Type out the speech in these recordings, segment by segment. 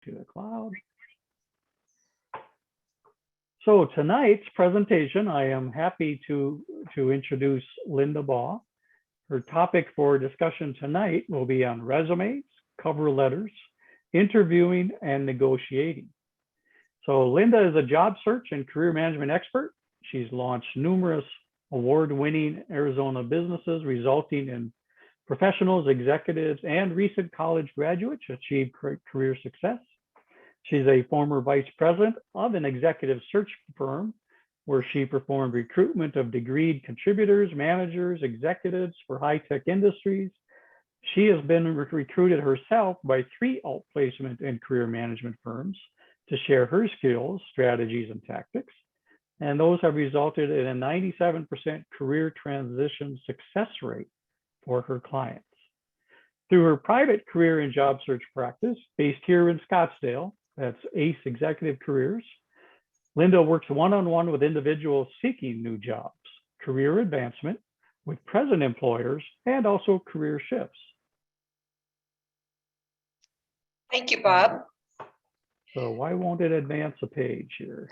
to the cloud. So tonight's presentation, I am happy to introduce Linda Baugh. Her topic for discussion tonight will be on resumes, cover letters, interviewing, and negotiating. So Linda is a job search and career management expert. She's launched numerous award-winning Arizona businesses, resulting in professionals, executives, and recent college graduates achieve career success. She's a former vice president of an executive search firm where she performed recruitment of degreed contributors, managers, executives for high-tech industries. She has been recruited herself by 3 outplacement and career management firms to share her skills, strategies, and tactics. And those have resulted in a 97% career transition success rate for her clients. Through her private career and job search practice based here in Scottsdale, that's ACE Executive Careers, Linda works one-on-one with individuals seeking new jobs, career advancement with present employers, and also career shifts. Thank you, Bob. So why won't it advance a page here?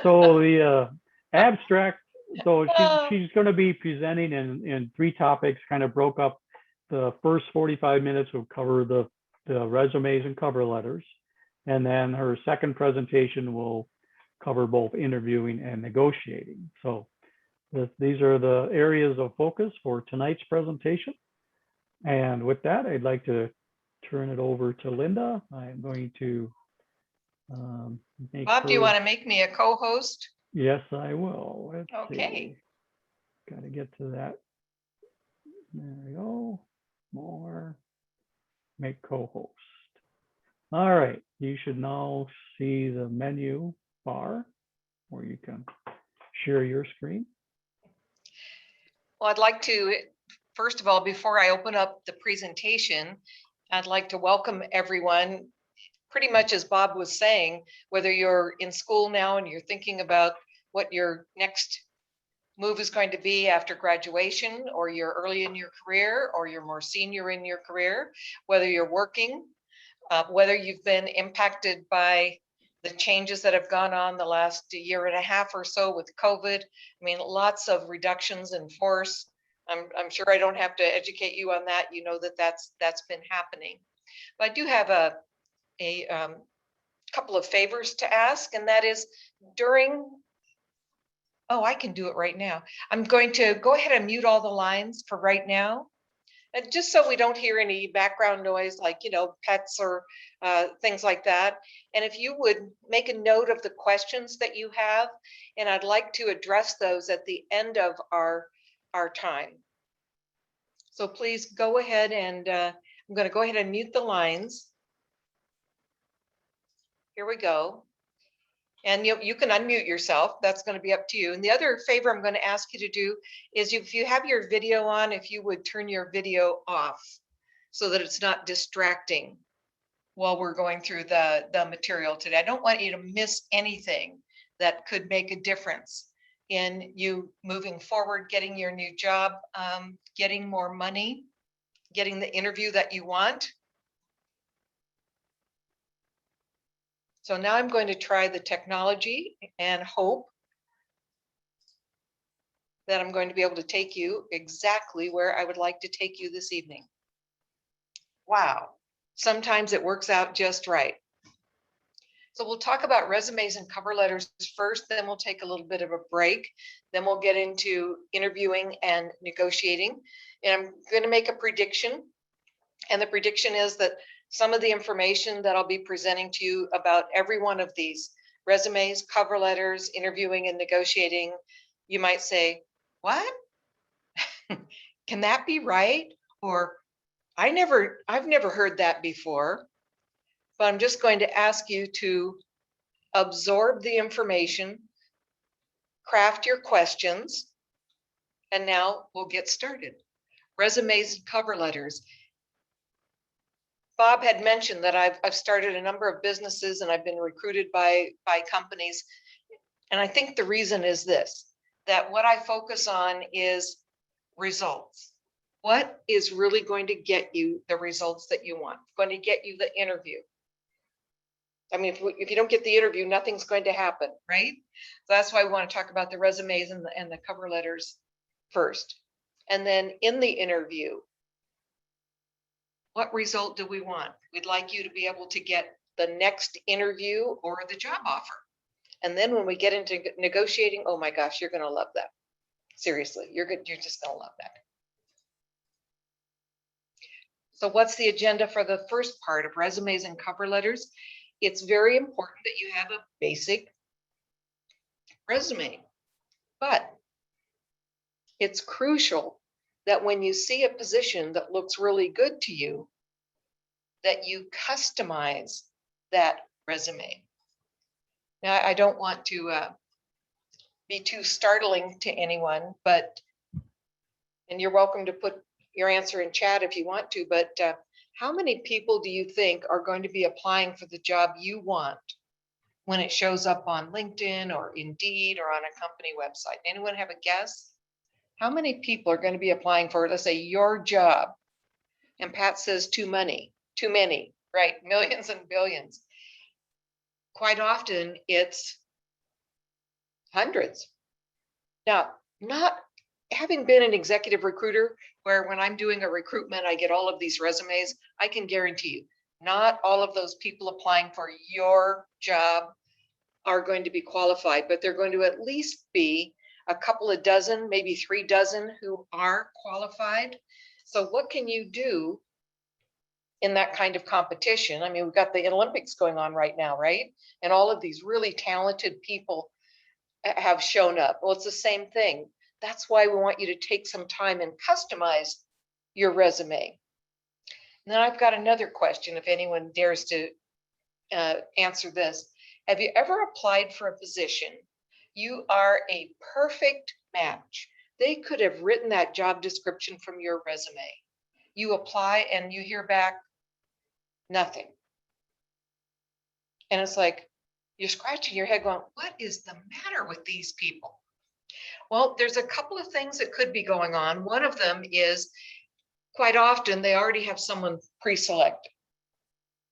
So the abstract, so she's going to be presenting in 3 topics, kind of broke up. The first 45 minutes will cover the resumes and cover letters. And then her second presentation will cover both interviewing and negotiating. So these are the areas of focus for tonight's presentation. And with that, I'd like to turn it over to Linda. I'm going to Bob, do you want to make me a co-host? Yes, I will. Let's okay. Got to get to that. There we go. More. Make co-host. All right. You should now see the menu bar where you can share your screen. Well, I'd like to, first of all, before I open up the presentation, I'd like to welcome everyone. Pretty much as Bob was saying, whether you're in school now and you're thinking about what your next move is going to be after graduation, or you're early in your career, or you're more senior in your career, whether you're working, whether you've been impacted by the changes that have gone on the last year and a half or so with COVID. I mean, lots of reductions in force. I'm sure I don't have to educate you on that. You know that that's been happening. But I do have a couple of favors to ask, and that is I can do it right now. I'm going to go ahead and mute all the lines for right now, and just so we don't hear any background noise like, pets or things like that. And if you would make a note of the questions that you have, and I'd like to address those at the end of our time. So please go ahead, and I'm going to go ahead and mute the lines. Here we go. And you can unmute yourself. That's going to be up to you. And the other favor I'm going to ask you to do is, if you have your video on, if you would turn your video off so that it's not distracting while we're going through the material today. I don't want you to miss anything that could make a difference in you moving forward, getting your new job, getting more money, getting the interview that you want. So now I'm going to try the technology and hope that I'm going to be able to take you exactly where I would like to take you this evening. Wow, sometimes it works out just right. So we'll talk about resumes and cover letters first, then we'll take a little bit of a break. Then we'll get into interviewing and negotiating. And I'm going to make a prediction. And the prediction is that some of the information that I'll be presenting to you about every one of these resumes, cover letters, interviewing and negotiating, you might say, what? Can that be right? Or I've never heard that before. But I'm just going to ask you to absorb the information, craft your questions, and now we'll get started. Resumes and cover letters. Bob had mentioned that I've started a number of businesses and I've been recruited by companies. And I think the reason is this, that what I focus on is results. What is really going to get you the results that you want, going to get you the interview? I mean, if you don't get the interview, nothing's going to happen, right? So that's why we want to talk about the resumes and the cover letters first. And then in the interview, what result do we want? We'd like you to be able to get the next interview or the job offer. And then when we get into negotiating, oh my gosh, you're going to love that. Seriously, you're just going to love that. So what's the agenda for the first part of resumes and cover letters? It's very important that you have a basic resume, but it's crucial that when you see a position that looks really good to you, that you customize that resume. Now, I don't want to be too startling to anyone, but, and you're welcome to put your answer in chat if you want to, but how many people do you think are going to be applying for the job you want when it shows up on LinkedIn or Indeed or on a company website? Anyone have a guess? How many people are going to be applying for, let's say, your job? And Pat says too many, right? Millions and billions. Quite often it's hundreds. Now, not having been an executive recruiter, where when I'm doing a recruitment, I get all of these resumes, I can guarantee you, not all of those people applying for your job are going to be qualified, but they're going to at least be a couple of dozen, maybe 3 dozen who are qualified. So what can you do in that kind of competition? I mean, we've got the Olympics going on right now, right? And all of these really talented people have shown up. Well, it's the same thing. That's why we want you to take some time and customize your resume. And then I've got another question, if anyone dares to answer this. Have you ever applied for a position? You are a perfect match. They could have written that job description from your resume. You apply and you hear back nothing. And it's like, you're scratching your head going, what is the matter with these people? Well, there's a couple of things that could be going on. One of them is quite often they already have someone pre-selected.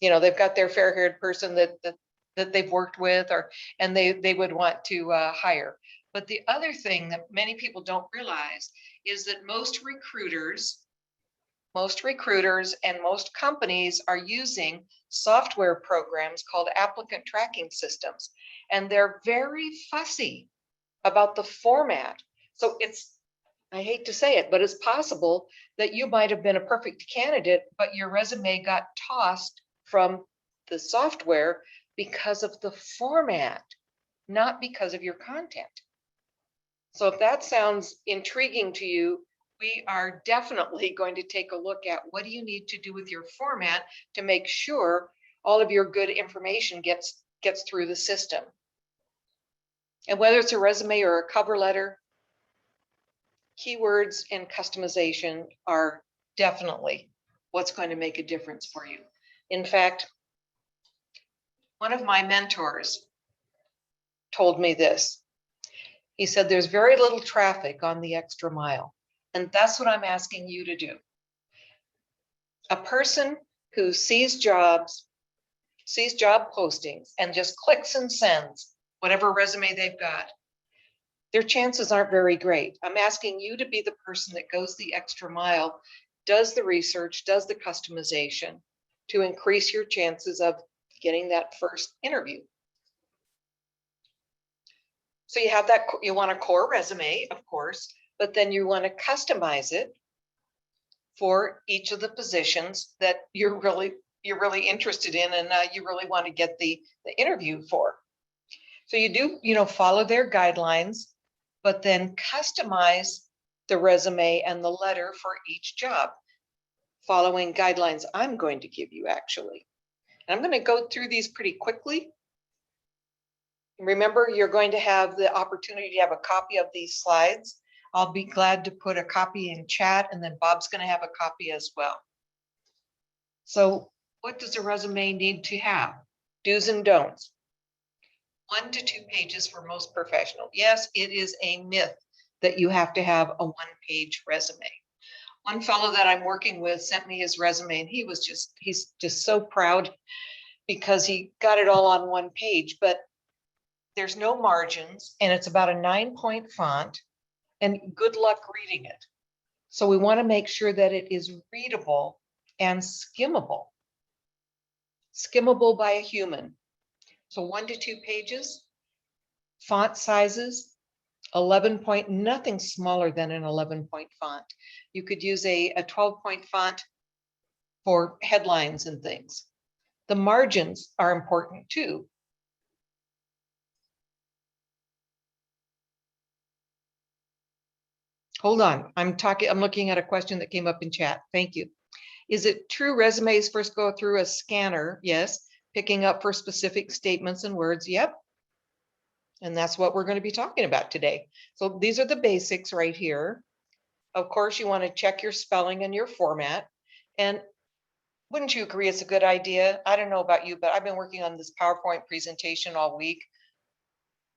You know, they've got their fair-haired person that they've worked with, and they would want to hire. But the other thing that many people don't realize is that most recruiters and most companies are using software programs called applicant tracking systems, and they're very fussy about the format. So I hate to say it, but it's possible that you might have been a perfect candidate, but your resume got tossed from the software because of the format, not because of your content. So if that sounds intriguing to you, we are definitely going to take a look at what do you need to do with your format to make sure all of your good information gets through the system. And whether it's a resume or a cover letter, keywords and customization are definitely what's going to make a difference for you. In fact, one of my mentors told me this. He said, there's very little traffic on the extra mile. And that's what I'm asking you to do. A person who sees job postings and just clicks and sends whatever resume they've got, their chances aren't very great. I'm asking you to be the person that goes the extra mile, does the research, does the customization to increase your chances of getting that first interview. So you have that, you want a core resume, of course, but then you want to customize it for each of the positions that you're really interested in and you really want to get the interview for. So you do, follow their guidelines, but then customize the resume and the letter for each job, following guidelines I'm going to give you actually. And I'm going to go through these pretty quickly. Remember, you're going to have the opportunity to have a copy of these slides. I'll be glad to put a copy in chat, and then Bob's going to have a copy as well. So what does a resume need to have? Do's and don'ts. 1 to 2 pages for most professionals. Yes, it is a myth that you have to have a 1-page resume. One fellow that I'm working with sent me his resume and he's just so proud because he got it all on one page, but there's no margins and it's about a 9-point font and good luck reading it. So we want to make sure that it is readable and skimmable by a human. So 1 to 2 pages, font sizes, 11-point, nothing smaller than an 11-point font. You could use a 12-point font for headlines and things. The margins are important too. Hold on, I'm looking at a question that came up in chat. Thank you. Is it true resumes first go through a scanner? Yes. Picking up for specific statements and words? Yep. And that's what we're going to be talking about today. So these are the basics right here. Of course, you want to check your spelling and your format. And wouldn't you agree it's a good idea? I don't know about you, but I've been working on this PowerPoint presentation all week.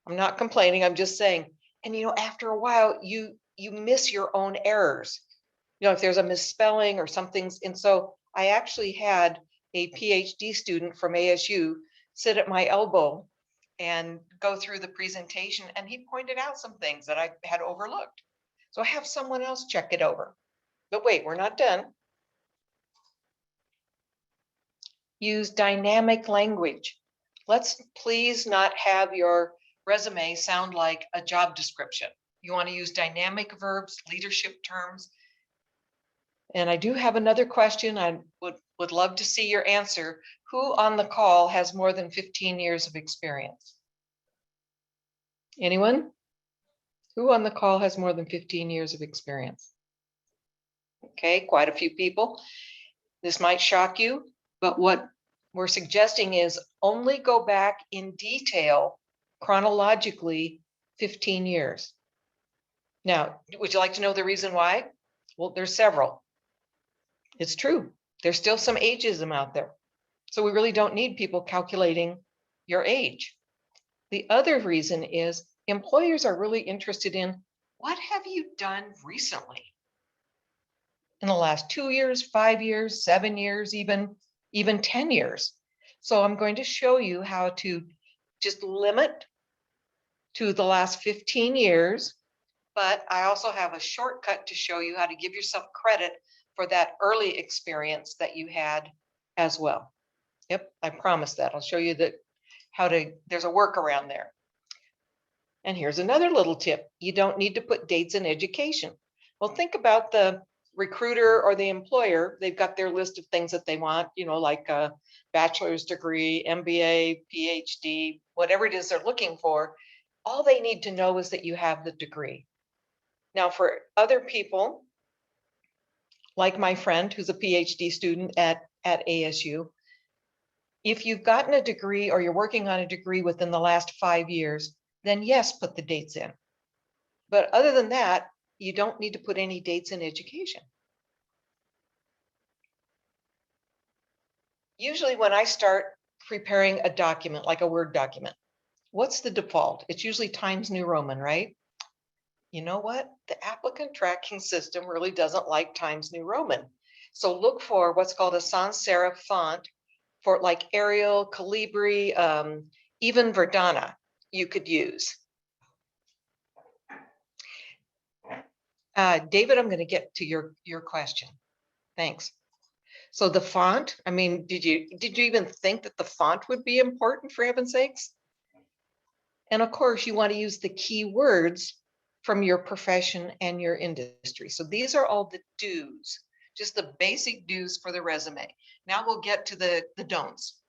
I'm not complaining, I'm just saying. And you know, after a while, you miss your own errors. You know, if there's a misspelling or something's, and so I actually had a PhD student from ASU sit at my elbow and go through the presentation, and he pointed out some things that I had overlooked. So I have someone else check it over. But wait, we're not done. Use dynamic language. Let's please not have your resume sound like a job description. You want to use dynamic verbs, leadership terms. And I do have another question. I would love to see your answer. Who on the call has more than 15 years of experience? Anyone? Who on the call has more than 15 years of experience? Okay, quite a few people. This might shock you, but what we're suggesting is only go back in detail chronologically 15 years. Now, would you like to know the reason why? Well, there's several. It's true. There's still some ageism out there. So we really don't need people calculating your age. The other reason is employers are really interested in what have you done recently? In the last 2 years, 5 years, 7 years, even 10 years. So I'm going to show you how to just limit to the last 15 years, but I also have a shortcut to show you how to give yourself credit for that early experience that you had as well. Yep, I promise that. I'll show you that there's a workaround there. And here's another little tip. You don't need to put dates in education. Well, think about the recruiter or the employer. They've got their list of things that they want, you know, like a bachelor's degree, MBA, PhD, whatever it is they're looking for. All they need to know is that you have the degree. Now, for other people, like my friend who's a PhD student at ASU, if you've gotten a degree or you're working on a degree within the last 5 years, then yes, put the dates in. But other than that, you don't need to put any dates in education. Usually when I start preparing a document, like a Word document, what's the default? It's usually Times New Roman, right? You know what? The applicant tracking system really doesn't like Times New Roman. So look for what's called a sans serif font for like Arial, Calibri, even Verdana you could use. David, I'm going to get to your question. Thanks. So the font, I mean, did you even think that the font would be important, for heaven's sakes? And of course, you want to use the key words from your profession and your industry. So these are all the do's, just the basic do's for the resume. Now we'll get to the don'ts.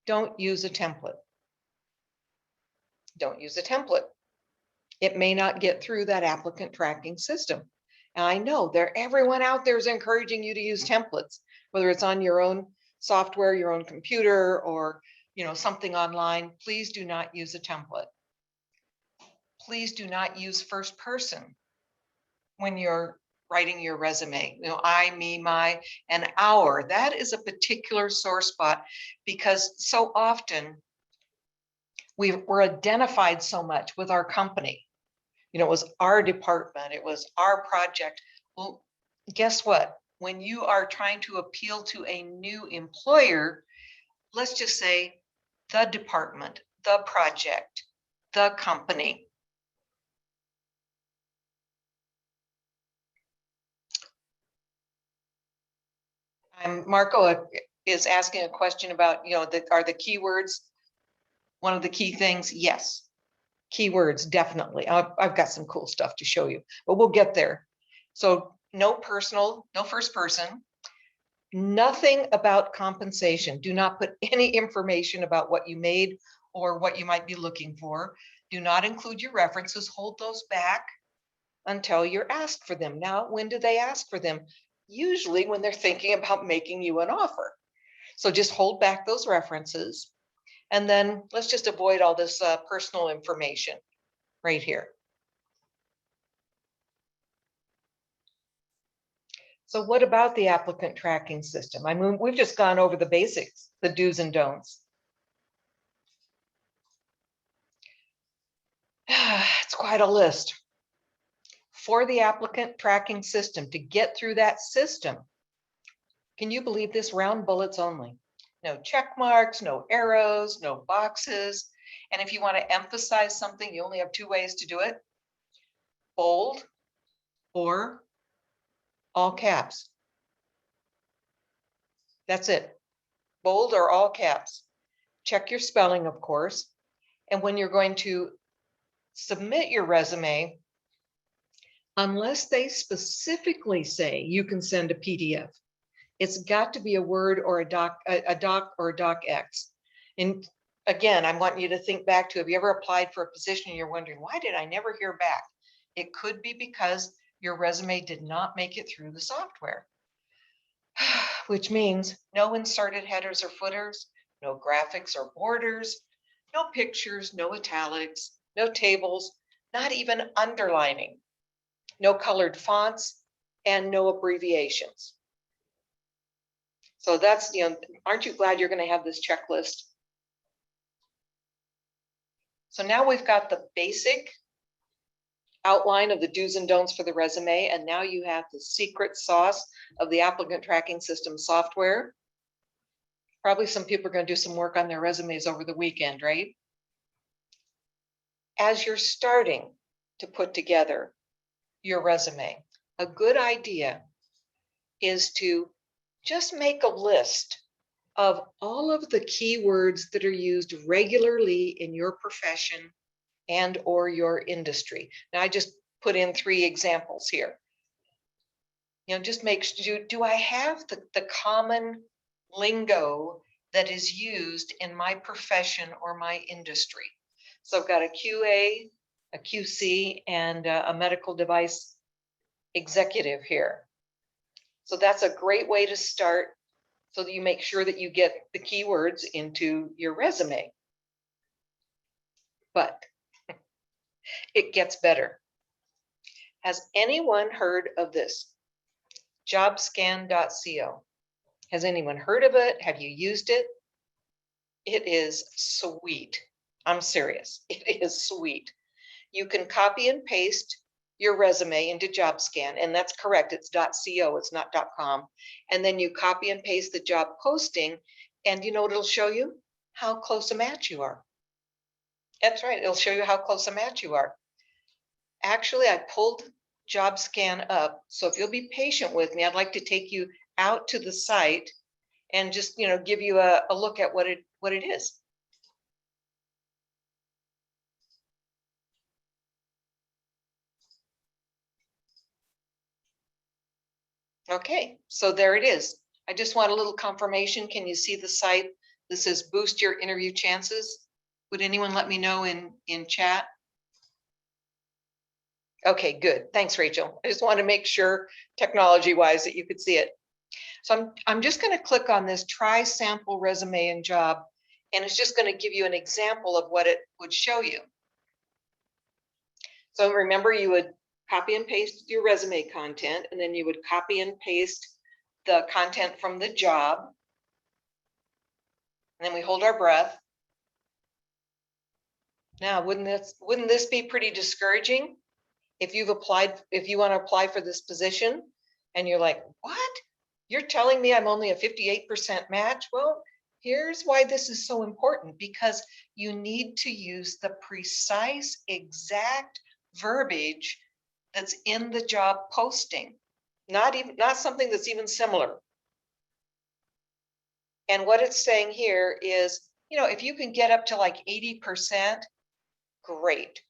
Don't use a template. Don't use a template. It may not get through that applicant tracking system. And I know everyone out there is encouraging you to use templates, whether it's on your own software, your own computer, or something online. Please do not use a template. Please do not use first person when you're writing your resume. I, me, my, and our. That is a particular sore spot because so often we're identified so much with our company. It was our department, it was our project. Well, guess what? When you are trying to appeal to a new employer, let's just say the department, the project, the company. Marco is asking a question about, are the keywords one of the key things? Yes. Keywords, definitely. I've got some cool stuff to show you, but we'll get there. So no personal, no first person, nothing about compensation. Do not put any information about what you made or what you might be looking for. Do not include your references. Hold those back until you're asked for them. Now, when do they ask for them? Usually when they're thinking about making you an offer. So just hold back those references. And then let's just avoid all this personal information right here. So what about the applicant tracking system? I mean, we've just gone over the basics, the do's and don'ts. It's quite a list. For the applicant tracking system, to get through that system, can you believe this? Round bullets only. No check marks, no arrows, no boxes. And if you want to emphasize something, you only have two ways to do it: bold or all caps. That's it. Bold or all caps. Check your spelling, of course. And when you're going to submit your resume, unless they specifically say you can send a PDF, it's got to be a Word or a doc or a docx. And again, I want you to think back to, have you ever applied for a position and you're wondering, why did I never hear back? It could be because your resume did not make it through the software, which means no inserted headers or footers, no graphics or borders, no pictures, no italics, no tables, not even underlining, no colored fonts, and no abbreviations. So that's, aren't you glad you're going to have this checklist? So now we've got the basic outline of the do's and don'ts for the resume, and now you have the secret sauce of the applicant tracking system software. Probably some people are going to do some work on their resumes over the weekend, right? As you're starting to put together your resume, a good idea is to just make a list of all of the keywords that are used regularly in your profession and or your industry. Now I just put in 3 examples here. Just make sure, do I have the common lingo that is used in my profession or my industry? So I've got a QA, a QC, and a medical device executive here. So that's a great way to start, so that you make sure that you get the keywords into your resume. But it gets better. Has anyone heard of this? Jobscan.co. Has anyone heard of it? Have you used it? It is sweet. I'm serious. It is sweet. You can copy and paste your resume into JobScan, and that's correct. It's .co, it's not .com. And then you copy and paste the job posting, and you know what it'll show you? How close a match you are. That's right. It'll show you how close a match you are. Actually, I pulled JobScan up. So if you'll be patient with me, I'd like to take you out to the site and just, give you a look at what it is. Okay, so there it is. I just want a little confirmation. Can you see the site? This is Boost Your Interview Chances. Would anyone let me know in chat? Okay, good. Thanks, Rachel. I just want to make sure technology-wise that you could see it. So I'm just going to click on this try sample resume and job, and it's just going to give you an example of what it would show you. So remember, you would copy and paste your resume content, and then you would copy and paste the content from the job. And then we hold our breath. Now, wouldn't this be pretty discouraging? If you want to apply for this position And you're like, what? You're telling me I'm only a 58% match? Well, here's why this is so important, because you need to use the precise, exact verbiage that's in the job posting, not something that's even similar. And what it's saying here is, if you can get up to like 80%, great.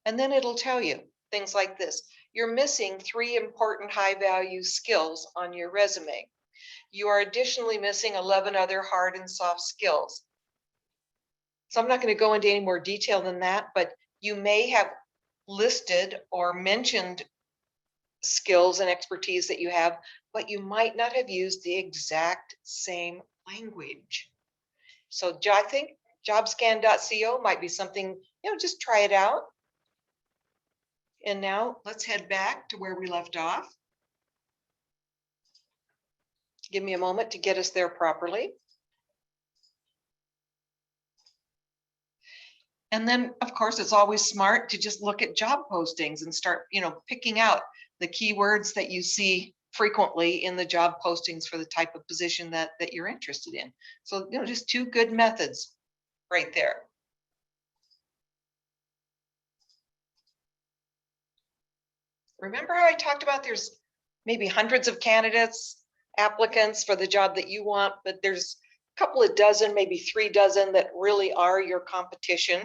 And then it'll tell you things like this. You're missing 3 important high value skills on your resume. You are additionally missing 11 other hard and soft skills. So I'm not going to go into any more detail than that, but you may have listed or mentioned skills and expertise that you have, but you might not have used the exact same language. So I think jobscan.co might be something, just try it out. And now let's head back to where we left off. Give me a moment to get us there properly. And then, of course, it's always smart to just look at job postings and start, picking out the keywords that you see frequently in the job postings for the type of position that you're interested in. So, just 2 good methods right there. Remember how I talked about there's maybe hundreds of candidates, applicants for the job that you want, but there's a couple of dozen, maybe 3 dozen that really are your competition,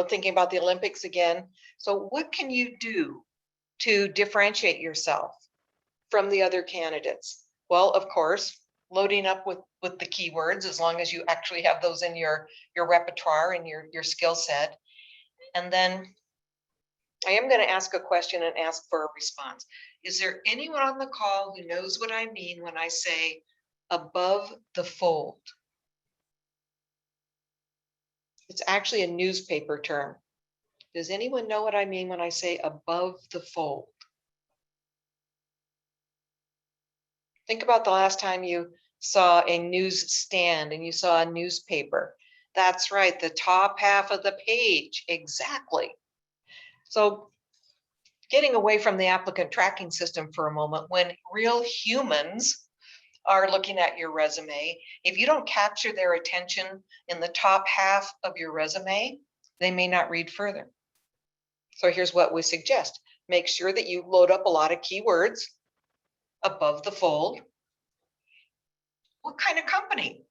thinking about the Olympics again. So what can you do to differentiate yourself from the other candidates? Well, of course, loading up with the keywords, as long as you actually have those in your repertoire and your skill set. And then I am going to ask a question and ask for a response. Is there anyone on the call who knows what I mean when I say above the fold? It's actually a newspaper term. Does anyone know what I mean when I say above the fold? Think about the last time you saw a news stand and you saw a newspaper. That's right, the top half of the page, exactly. So getting away from the applicant tracking system for a moment, when real humans are looking at your resume, if you don't capture their attention in the top half of your resume, they may not read further. So here's what we suggest. Make sure that you load up a lot of keywords above the fold. What kind of company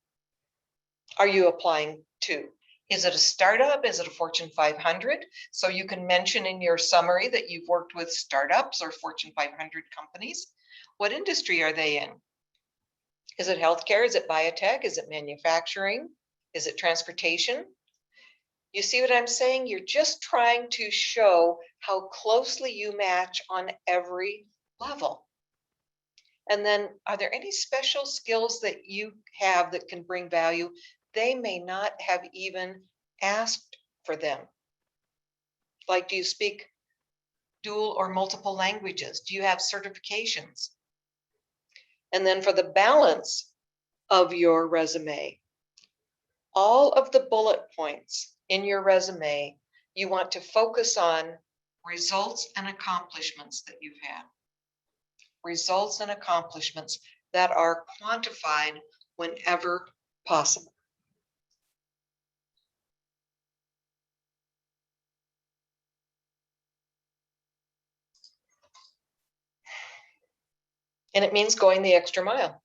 are you applying to? Is it a startup? Is it a Fortune 500? So you can mention in your summary that you've worked with startups or Fortune 500 companies. What industry are they in? Is it healthcare? Is it biotech? Is it manufacturing? Is it transportation? You see what I'm saying? You're just trying to show how closely you match on every level. And then, are there any special skills that you have that can bring value? They may not have even asked for them. Like, do you speak dual or multiple languages? Do you have certifications? And then for the balance of your resume, all of the bullet points in your resume, you want to focus on results and accomplishments that you've had. Results and accomplishments that are quantified whenever possible. And it means going the extra mile.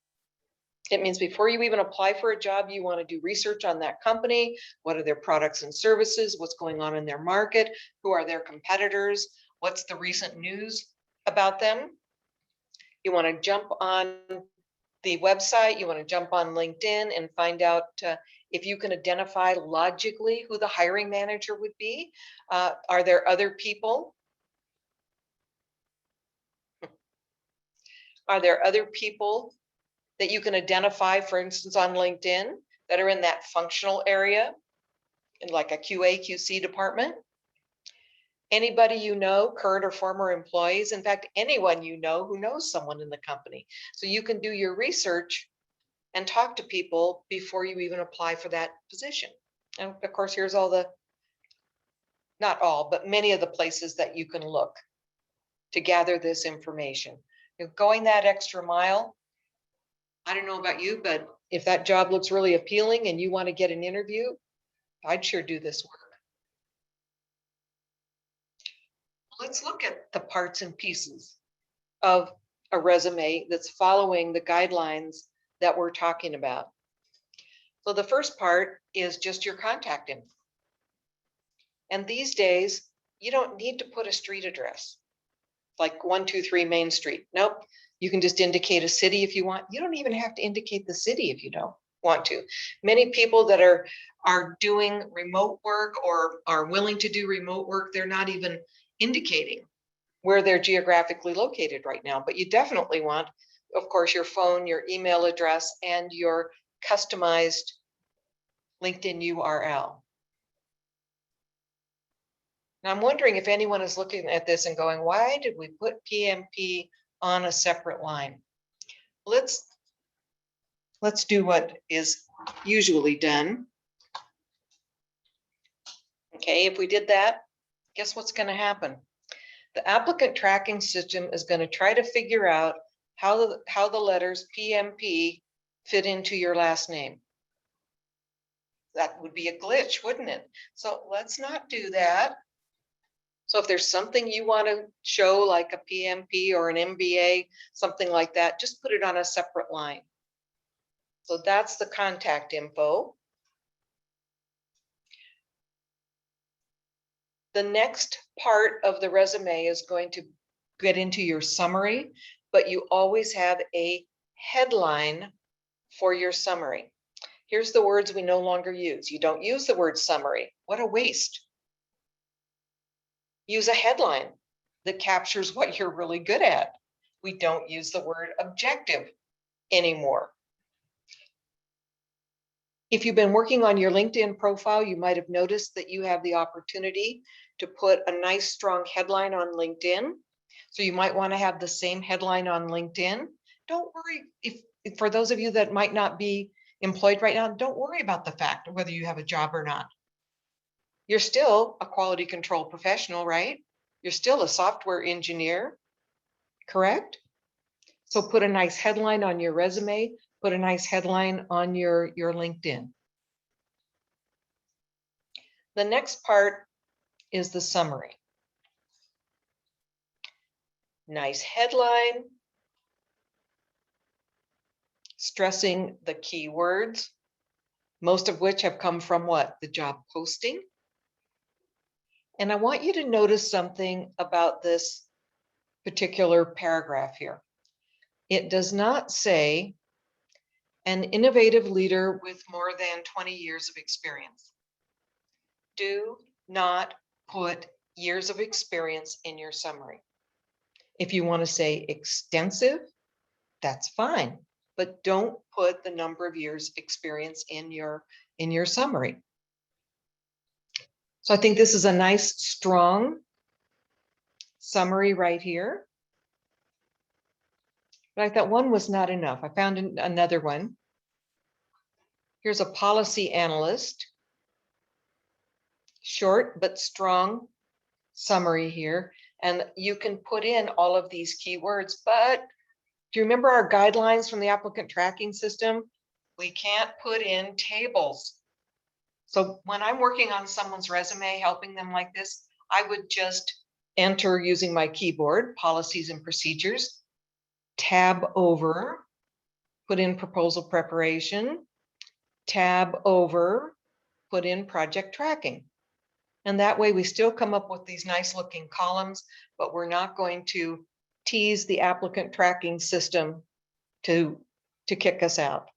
It means before you even apply for a job, you want to do research on that company. What are their products and services? What's going on in their market? Who are their competitors? What's the recent news about them? You want to jump on the website. You want to jump on LinkedIn and find out if you can identify logically who the hiring manager would be. Are there other people? Are there other people that you can identify, for instance, on LinkedIn that are in that functional area, in like a QA, QC department? Anybody you know, current or former employees, in fact, anyone you know who knows someone in the company. So you can do your research and talk to people before you even apply for that position. And of course, here's all the, not all, but many of the places that you can look. to gather this information. You're going that extra mile. I don't know about you, but if that job looks really appealing and you want to get an interview, I'd sure do this work. Let's look at the parts and pieces of a resume that's following the guidelines that we're talking about. So the first part is just your contact info. And these days, you don't need to put a street address, like 123 Main Street. Nope, you can just indicate a city if you want. You don't even have to indicate the city if you don't want to. Many people that are doing remote work or are willing to do remote work, they're not even indicating where they're geographically located right now. But you definitely want, of course, your phone, your email address, and your customized LinkedIn URL. Now I'm wondering if anyone is looking at this and going, why did we put PMP on a separate line? Let's do what is usually done. Okay, if we did that, guess what's going to happen? The applicant tracking system is going to try to figure out how the letters PMP fit into your last name. That would be a glitch, wouldn't it? So let's not do that. So if there's something you want to show, like a PMP or an MBA, something like that, just put it on a separate line. So that's the contact info. The next part of the resume is going to get into your summary, but you always have a headline for your summary. Here's the words we no longer use. You don't use the word summary. What a waste. Use a headline that captures what you're really good at. We don't use the word objective anymore. If you've been working on your LinkedIn profile, you might have noticed that you have the opportunity to put a nice strong headline on LinkedIn. So you might want to have the same headline on LinkedIn. Don't worry if for those of you that might not be employed right now, don't worry about the fact of whether you have a job or not. You're still a quality control professional, right? You're still a software engineer, correct? So put a nice headline on your resume, put a nice headline on your LinkedIn. The next part is the summary. Nice headline, stressing the keywords, most of which have come from what? The job posting. And I want you to notice something about this particular paragraph here. It does not say an innovative leader with more than 20 years of experience. Do not put years of experience in your summary. If you want to say extensive, that's fine, but don't put the number of years experience in your summary. So I think this is a nice, strong summary right here. But I thought one was not enough. I found another one. Here's a policy analyst. Short but strong summary here. And you can put in all of these keywords, but do you remember our guidelines from the applicant tracking system? We can't put in tables. So when I'm working on someone's resume, helping them like this, I would just enter using my keyboard, policies and procedures, tab over, put in proposal preparation, tab over, put in project tracking. And that way we still come up with these nice looking columns, but we're not going to tease the applicant tracking system to kick us out.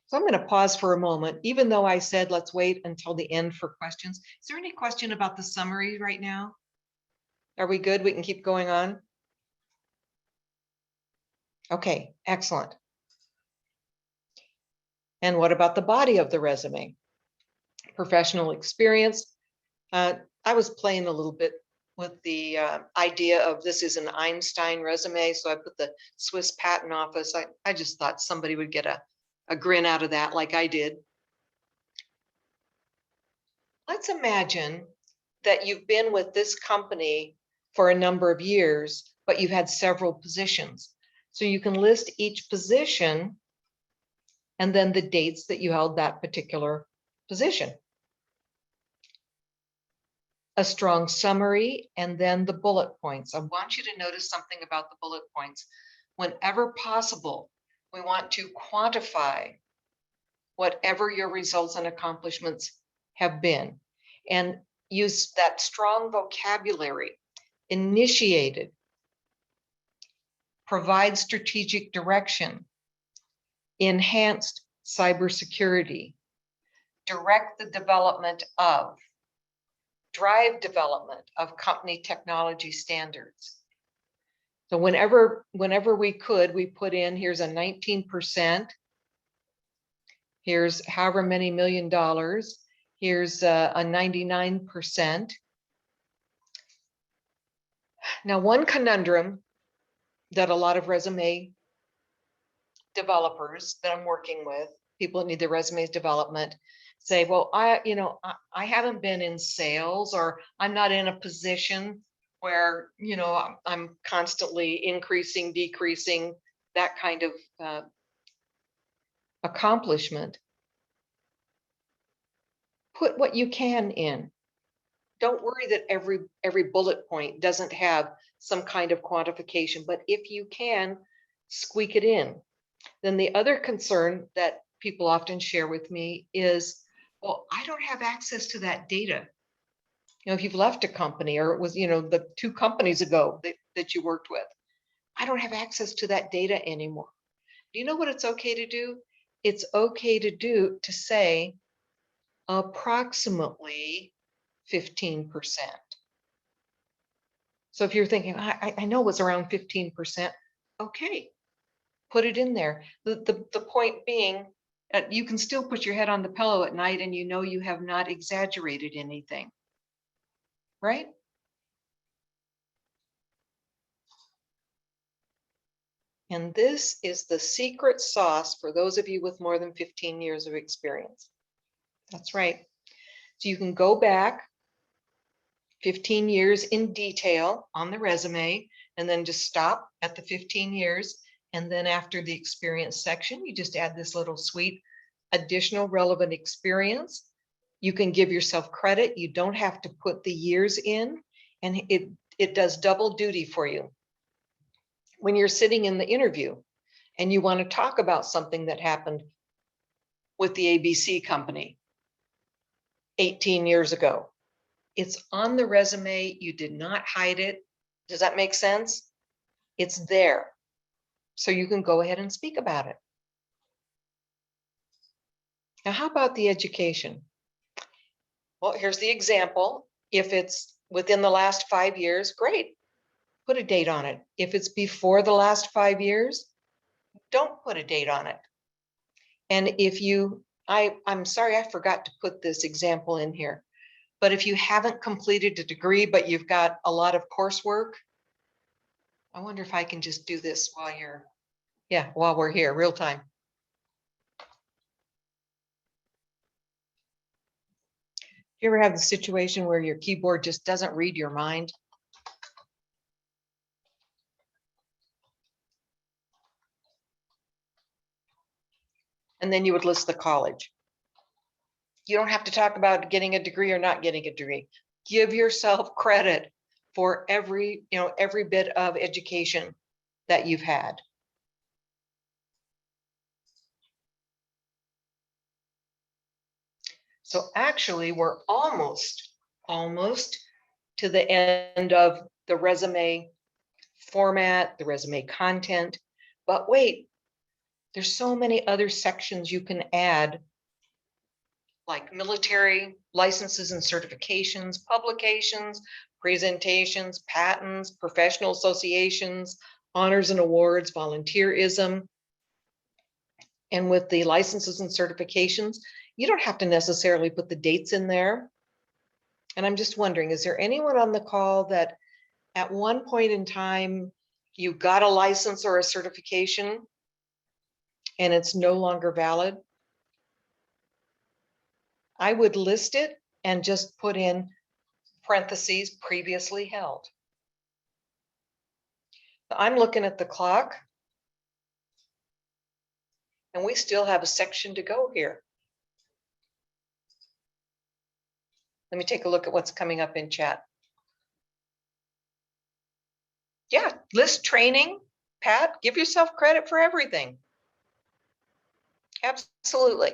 So I'm going to pause for a moment, even though I said let's wait until the end for questions. Is there any question about the summary right now? Are we good? We can keep going on. Okay, excellent. And what about the body of the resume? Professional experience. I was playing a little bit with the idea of this is an Einstein resume. So I put the Swiss Patent Office. I just thought somebody would get a grin out of that like I did. Let's imagine that you've been with this company for a number of years, but you've had several positions. So you can list each position and then the dates that you held that particular position. A strong summary, and then the bullet points. I want you to notice something about the bullet points. Whenever possible, we want to quantify whatever your results and accomplishments have been, and use that strong vocabulary. Initiated, provide strategic direction, enhanced cybersecurity, direct the development of, drive development of company technology standards. So whenever we could, we put in, here's a 19%, here's however many $1 million, here's a 99%. Now, one conundrum that a lot of resume developers that I'm working with, people that need their resumes development, say, well, I haven't been in sales, or I'm not in a position where, I'm constantly increasing, decreasing, that kind of accomplishment. Put what you can in. Don't worry that every bullet point doesn't have some kind of quantification, but if you can, squeak it in. Then the other concern that people often share with me is, well, I don't have access to that data. If you've left a company, or it was, the 2 companies ago that you worked with, I don't have access to that data anymore. Do you know what it's okay to do? It's okay to say approximately 15%. So if you're thinking, I know it was around 15%, okay, put it in there. The point being, you can still put your head on the pillow at night and you have not exaggerated anything, right? And this is the secret sauce for those of you with more than 15 years of experience. That's right. So you can go back 15 years in detail on the resume, and then just stop at the 15 years. And then after the experience section, you just add this little sweet additional relevant experience. You can give yourself credit. You don't have to put the years in, and it does double duty for you. When you're sitting in the interview and you want to talk about something that happened with the ABC company 18 years ago, it's on the resume. You did not hide it. Does that make sense? It's there. So you can go ahead and speak about it. Now, how about the education? Well, here's the example. If it's within the last 5 years, great. Put a date on it. If it's before the last 5 years, don't put a date on it. And if I'm sorry, I forgot to put this example in here, but if you haven't completed a degree, but you've got a lot of coursework, I wonder if I can just do this while we're here, real time. You ever have the situation where your keyboard just doesn't read your mind? And then you would list the college. You don't have to talk about getting a degree or not getting a degree. Give yourself credit for every bit of education that you've had. So actually, we're almost to the end of the resume format, the resume content. But wait, there's so many other sections you can add, like military licenses and certifications, publications, presentations, patents, professional associations, honors and awards, volunteerism. And with the licenses and certifications, you don't have to necessarily put the dates in there. And I'm just wondering, is there anyone on the call that at one point in time you got a license or a certification and it's no longer valid? I would list it and just put in parentheses, previously held. I'm looking at the clock, and we still have a section to go here. Let me take a look at what's coming up in chat. Yeah, list training. Pat, give yourself credit for everything. Absolutely.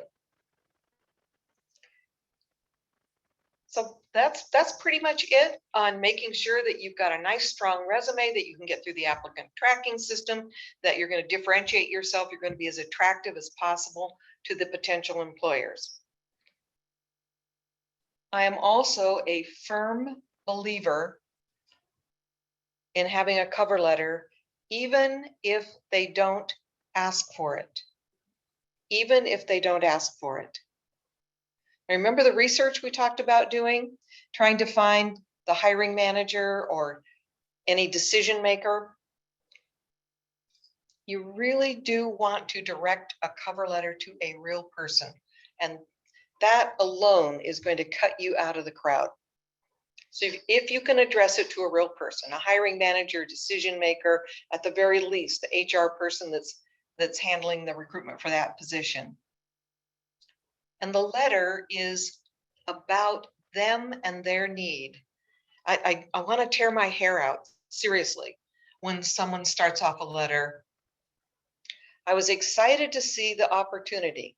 So that's pretty much it on making sure that you've got a nice, strong resume that you can get through the applicant tracking system, that you're going to differentiate yourself. You're going to be as attractive as possible to the potential employers. I am also a firm believer in having a cover letter, even if they don't ask for it. Even if they don't ask for it. I remember the research we talked about doing, trying to find the hiring manager or any decision maker. You really do want to direct a cover letter to a real person. And that alone is going to cut you out of the crowd. So if you can address it to a real person, a hiring manager, decision maker, at the very least, the HR person that's handling the recruitment for that position. And the letter is about them and their need. I want to tear my hair out, seriously, when someone starts off a letter. I was excited to see the opportunity.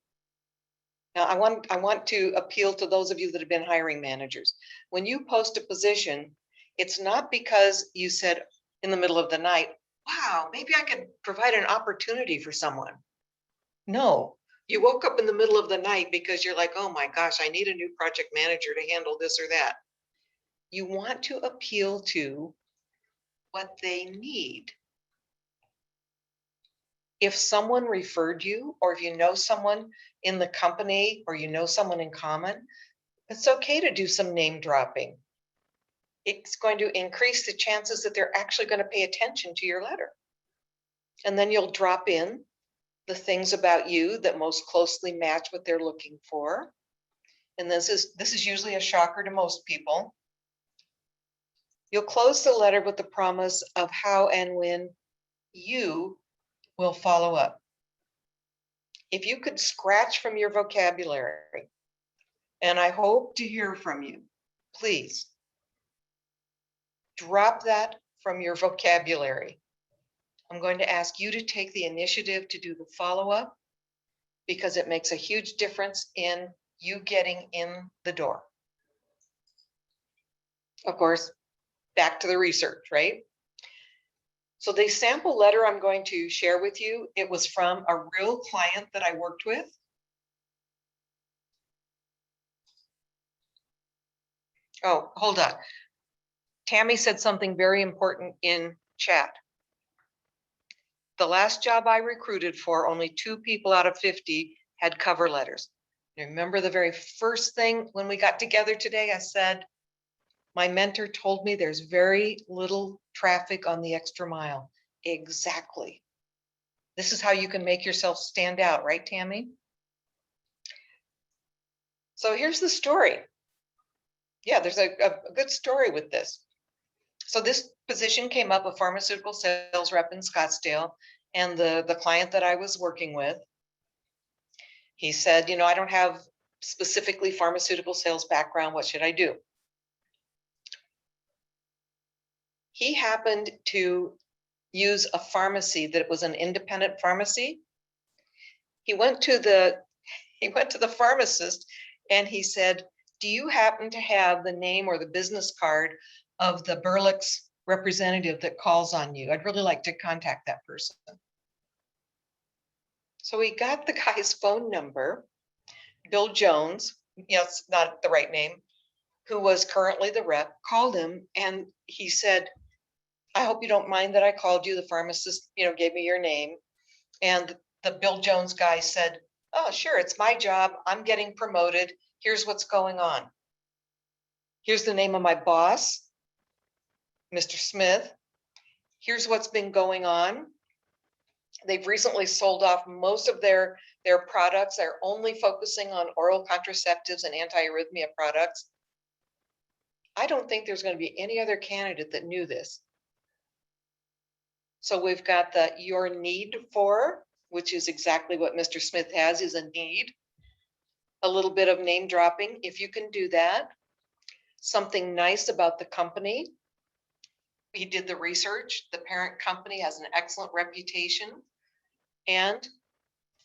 Now, I want to appeal to those of you that have been hiring managers. When you post a position, it's not because you said in the middle of the night, wow, maybe I could provide an opportunity for someone. No, you woke up in the middle of the night because you're like, oh my gosh, I need a new project manager to handle this or that. You want to appeal to what they need. If someone referred you, or if you know someone in the company, or you know someone in common, it's okay to do some name dropping. It's going to increase the chances that they're actually going to pay attention to your letter. And then you'll drop in the things about you that most closely match what they're looking for. And this is usually a shocker to most people. You'll close the letter with the promise of how and when you will follow up. If you could scratch from your vocabulary, and I hope to hear from you, please drop that from your vocabulary. I'm going to ask you to take the initiative to do the follow-up, because it makes a huge difference in you getting in the door. Of course, back to the research, right? So the sample letter I'm going to share with you, it was from a real client that I worked with. Oh, hold on. Tammy said something very important in chat. The last job I recruited for, only 2 people out of 50 had cover letters. Remember the very first thing when we got together today, I said, my mentor told me there's very little traffic on the extra mile. Exactly. This is how you can make yourself stand out, right, Tammy? So here's the story. Yeah, there's a good story with this. So this position came up, a pharmaceutical sales rep in Scottsdale, and the client that I was working with, he said, I don't have specifically pharmaceutical sales background. What should I do? He happened to use a pharmacy that was an independent pharmacy. He went to the pharmacist and he said, do you happen to have the name or the business card of the Berlix representative that calls on you? I'd really like to contact that person. So he got the guy's phone number, Bill Jones, it's not the right name, who was currently the rep, called him and he said, I hope you don't mind that I called you. The pharmacist, gave me your name. And the Bill Jones guy said, oh, sure, it's my job. I'm getting promoted. Here's what's going on. Here's the name of my boss, Mr. Smith. Here's what's been going on. They've recently sold off most of their products. They're only focusing on oral contraceptives and anti-arrhythmia products. I don't think there's going to be any other candidate that knew this. So we've got the your need for, which is exactly what Mr. Smith has, is a need. A little bit of name dropping, if you can do that. Something nice about the company. We did the research. The parent company has an excellent reputation. And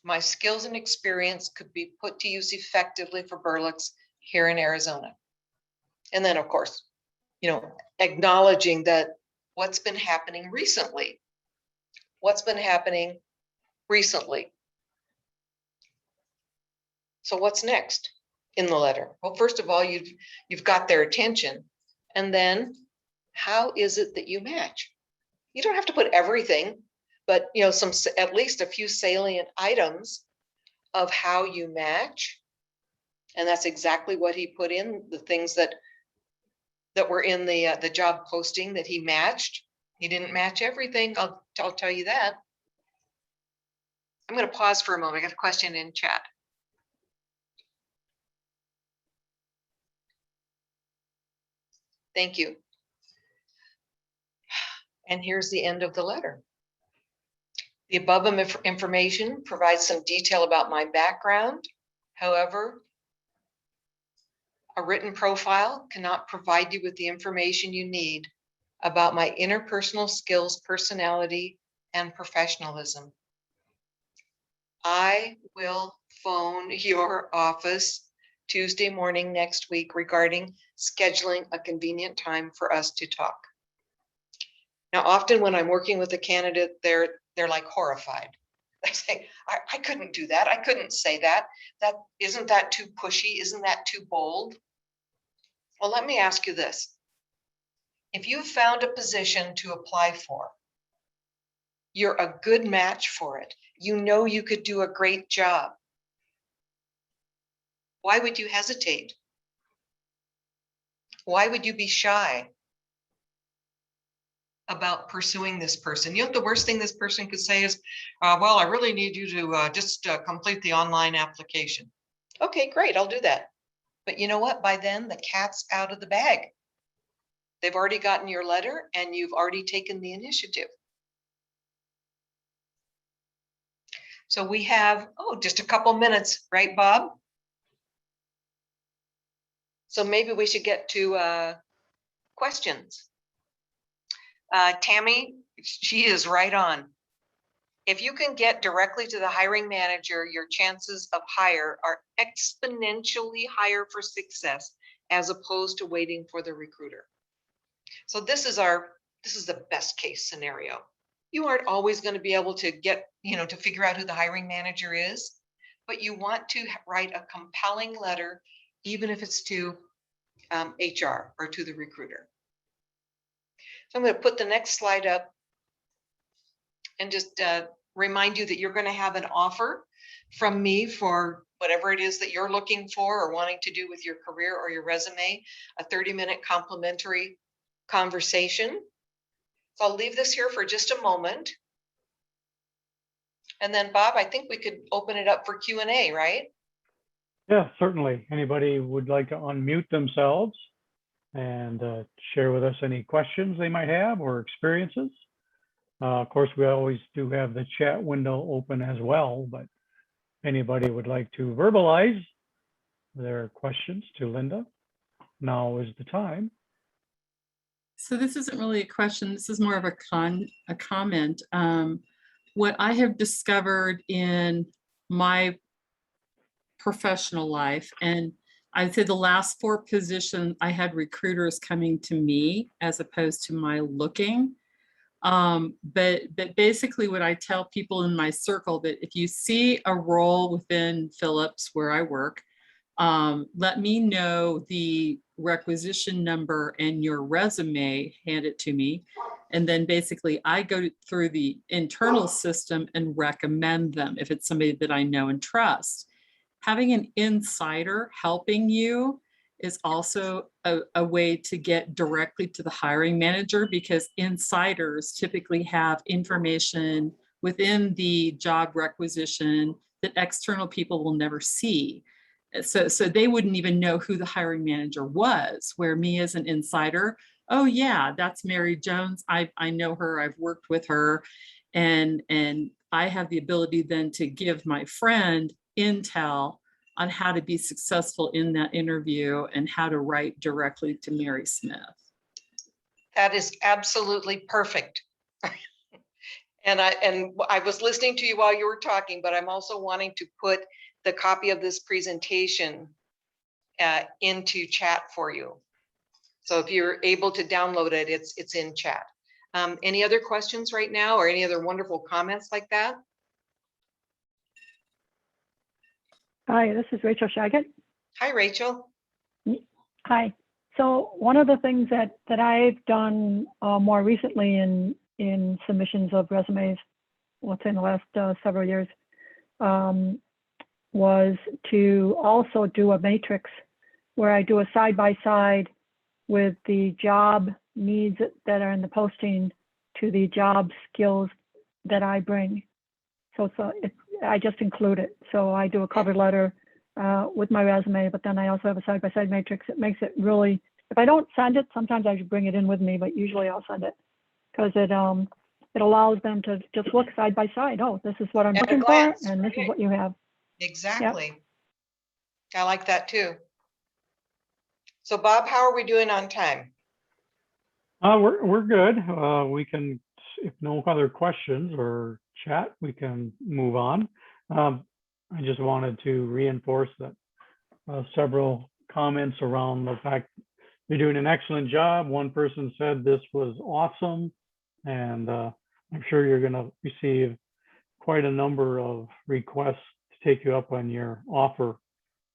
my skills and experience could be put to use effectively for Burlux here in Arizona. And then, of course, acknowledging that what's been happening recently. What's been happening recently? So what's next in the letter? Well, first of all, you've got their attention. And then how is it that you match? You don't have to put everything, but at least a few salient items of how you match. And that's exactly what he put in, the things that were in the job posting that he matched. He didn't match everything. I'll tell you that. I'm going to pause for a moment. I got a question in chat. Thank you. And here's the end of the letter. The above information provides some detail about my background. However, a written profile cannot provide you with the information you need about my interpersonal skills, personality, and professionalism. I will phone your office Tuesday morning next week regarding scheduling a convenient time for us to talk. Now, often when I'm working with a candidate, they're like horrified. They say, I couldn't do that. I couldn't say that. Isn't that too pushy? Isn't that too bold? Well, let me ask you this. If you found a position to apply for, you're a good match for it. You know you could do a great job. Why would you hesitate? Why would you be shy about pursuing this person? You know, the worst thing this person could say is, well, I really need you to just complete the online application. Okay, great, I'll do that. But you know what? By then, the cat's out of the bag. They've already gotten your letter and you've already taken the initiative. So we have, just a couple minutes, right, Bob? So maybe we should get to questions. Tammy, she is right on. If you can get directly to the hiring manager, your chances of hire are exponentially higher for success as opposed to waiting for the recruiter. So this is the best case scenario. You aren't always going to be able to get, to figure out who the hiring manager is, but you want to write a compelling letter, even if it's to HR or to the recruiter. So I'm going to put the next slide up and just remind you that you're going to have an offer from me for whatever it is that you're looking for or wanting to do with your career or your resume, a 30-minute complimentary conversation. So I'll leave this here for just a moment. And then Bob, I think we could open it up for Q&A, right? Yeah, certainly. Anybody would like to unmute themselves and share with us any questions they might have or experiences. Of course, we always do have the chat window open as well, but if anybody would like to verbalize their questions to Linda, now is the time. So this isn't really a question. This is more of a comment. What I have discovered in my professional life, and I'd say the last 4 positions, I had recruiters coming to me as opposed to my looking. But basically what I tell people in my circle, that if you see a role within Phillips where I work, let me know the requisition number and your resume, hand it to me. And then basically I go through the internal system and recommend them if it's somebody that I know and trust. Having an insider helping you is also a way to get directly to the hiring manager, because insiders typically have information within the job requisition that external people will never see. So they wouldn't even know who the hiring manager was, where me as an insider, oh yeah, that's Mary Jones. I know her, I've worked with her. And I have the ability then to give my friend intel on how to be successful in that interview and how to write directly to Mary Smith. That is absolutely perfect. And I was listening to you while you were talking, but I'm also wanting to put the copy of this presentation into chat for you. So if you're able to download it, it's in chat. Any other questions right now, or any other wonderful comments like that? Hi, this is Rachel Shaggett. Hi, Rachel. Hi. So one of the things that I've done more recently in submissions of resumes, let's say in the last several years, was to also do a matrix where I do a side-by-side with the job needs that are in the posting to the job skills that I bring. So I just include it. So I do a cover letter with my resume, but then I also have a side-by-side matrix. It makes it really, if I don't send it, sometimes I should bring it in with me, but usually I'll send it because it allows them to just look side by side. Oh, this is what I'm At a looking for, glance, and this is right? what you have. Exactly. I like that too. So Bob, how are we doing on time? We're good. We can, if no other questions or chat, we can move on. I just wanted to reinforce that several comments around the fact you're doing an excellent job. One person said this was awesome, and I'm sure you're going to receive quite a number of requests to take you up on your offer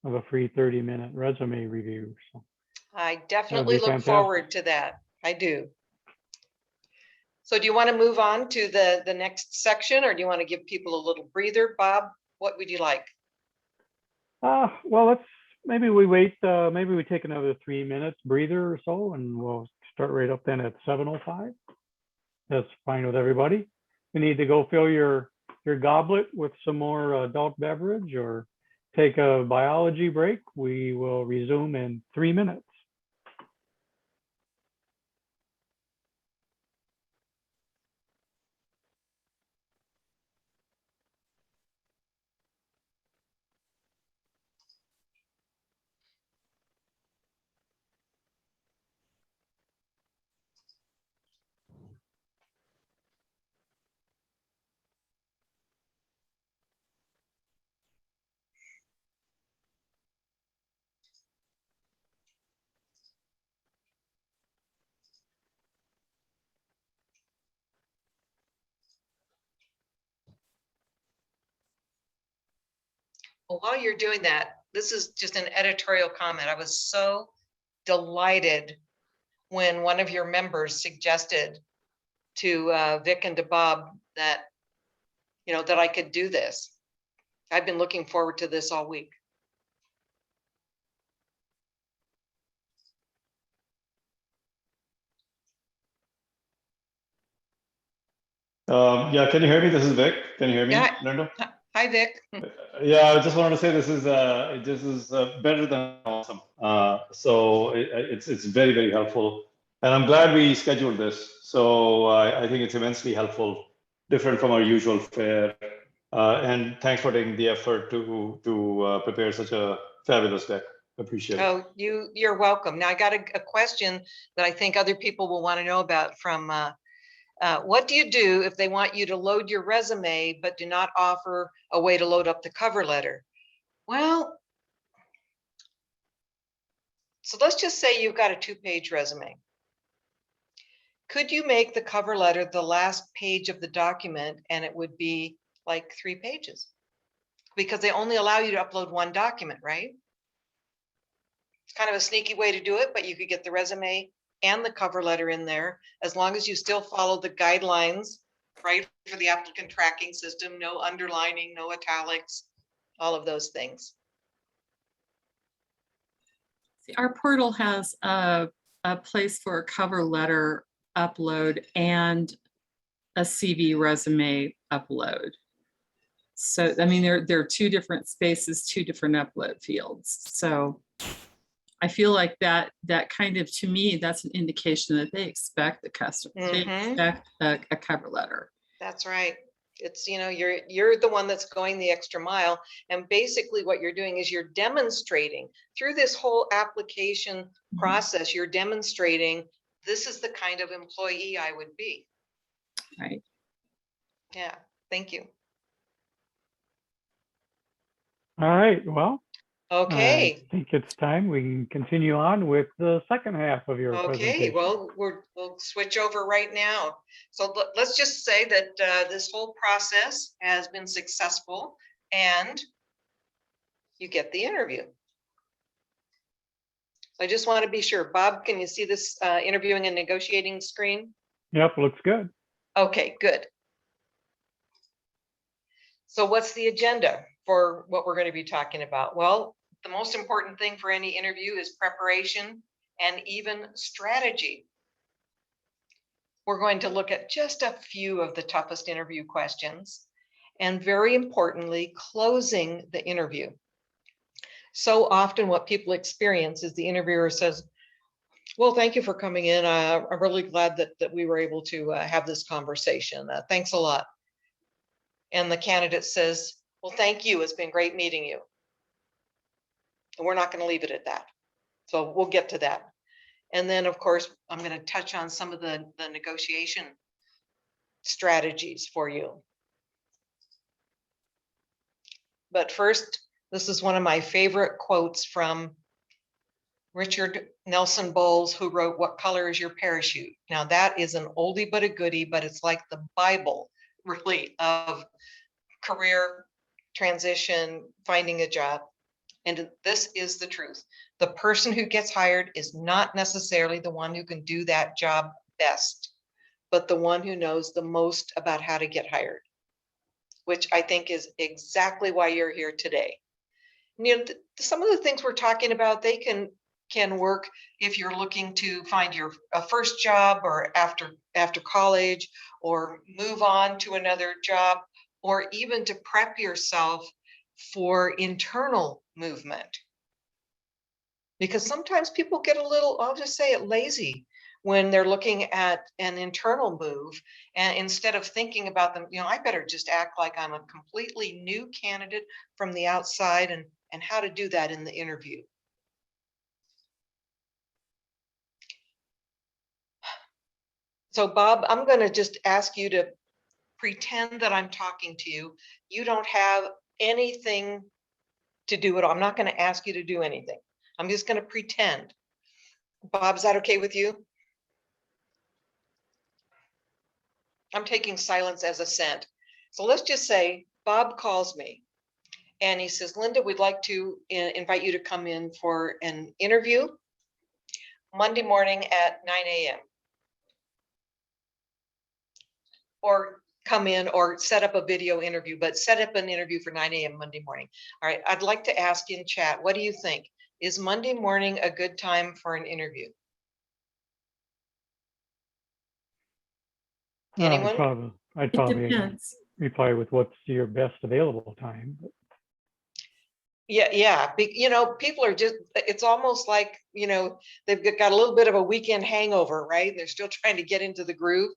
of a free 30-minute resume review. So I definitely look fantastic. forward to that. I do. So do you want to move on to the next section, or do you want to give people a little breather? Bob, what would you like? Well, maybe we wait, maybe we take another 3 minutes breather or so, and we'll start right up then at 7:05. That's fine with everybody. You need to go fill your goblet with some more adult beverage or take a biology break. We will resume in 3 minutes. Well, while you're doing that, this is just an editorial comment. I was so delighted when one of your members suggested to Vic and to Bob that, that I could do this. I've been looking forward to this all week. Yeah, can you hear me? This is Vic. Can you hear me, Yeah. Linda? Hi, Vic. Yeah, I just wanted to say this is better than awesome. So it's very, very helpful, and I'm glad we scheduled this. So I think it's immensely helpful, different from our usual fare. And thanks for taking the effort to prepare such a fabulous deck. Appreciate it. Oh, you're welcome. Now I got a question that I think other people will want to know about from what do you do if they want you to load your resume, but do not offer a way to load up the cover letter? Well, so let's just say you've got a 2-page resume. Could you make the cover letter the last page of the document and it would be like 3 pages? Because they only allow you to upload 1 document, right? It's kind of a sneaky way to do it, but you could get the resume and the cover letter in there, as long as you still follow the guidelines, right, for the applicant tracking system, no underlining, no italics, all of those things. See, our portal has a place for a cover letter upload and a CV resume upload. So, I mean, there are two different spaces, two different uplit fields. So I feel like that kind of, to me, that's an indication that they expect the customer, they Mhm. expect a cover letter. That's right. It's, you're the one that's going the extra mile. And basically what you're doing is you're demonstrating through this whole application process, you're demonstrating this is the kind of employee I would be. Right. Yeah, thank you. All right, well, Okay. I think it's time we can continue on with the second half of your Okay, presentation. well, we'll switch over right now. So let's just say that this whole process has been successful and you get the interview. So I just want to be sure. Bob, can you see this interviewing and negotiating screen? Yep, looks good. Okay, good. So what's the agenda for what we're going to be talking about? Well, the most important thing for any interview is preparation and even strategy. We're going to look at just a few of the toughest interview questions, and very importantly, closing the interview. So often what people experience is the interviewer says, well, thank you for coming in. I'm really glad that we were able to have this conversation. Thanks a lot. And the candidate says, well, thank you. It's been great meeting you. And we're not going to leave it at that. So we'll get to that. And then, of course, I'm going to touch on some of the negotiation strategies for you. But first, this is one of my favorite quotes from Richard Nelson Bowles, who wrote, "What color is your parachute?" Now that is an oldie but a goodie, but it's like the Bible, really, of career transition, finding a job. And this is the truth. The person who gets hired is not necessarily the one who can do that job best, but the one who knows the most about how to get hired, which I think is exactly why you're here today. Some of the things we're talking about, they can work if you're looking to find your first job, or after college, or move on to another job, or even to prep yourself for internal movement. Because sometimes people get a little, I'll just say it, lazy when they're looking at an internal move, and instead of thinking about them, I better just act like I'm a completely new candidate from the outside, and how to do that in the interview. So Bob, I'm going to just ask you to pretend that I'm talking to you. You don't have anything to do at all. I'm not going to ask you to do anything. I'm just going to pretend. Bob, is that okay with you? I'm taking silence as assent. So let's just say Bob calls me and he says, Linda, we'd like to invite you to come in for an interview Monday morning at 9 a.m. Or come in or set up a video interview, but set up an interview for 9 a.m. Monday morning. All right, I'd like to ask in chat, what do you think? Is Monday morning a good time for an interview? Anyone? I'd It probably depends. reply with what's your best available time. Yeah. People are just, it's almost like, they've got a little bit of a weekend hangover, right? They're still trying to get into the groove.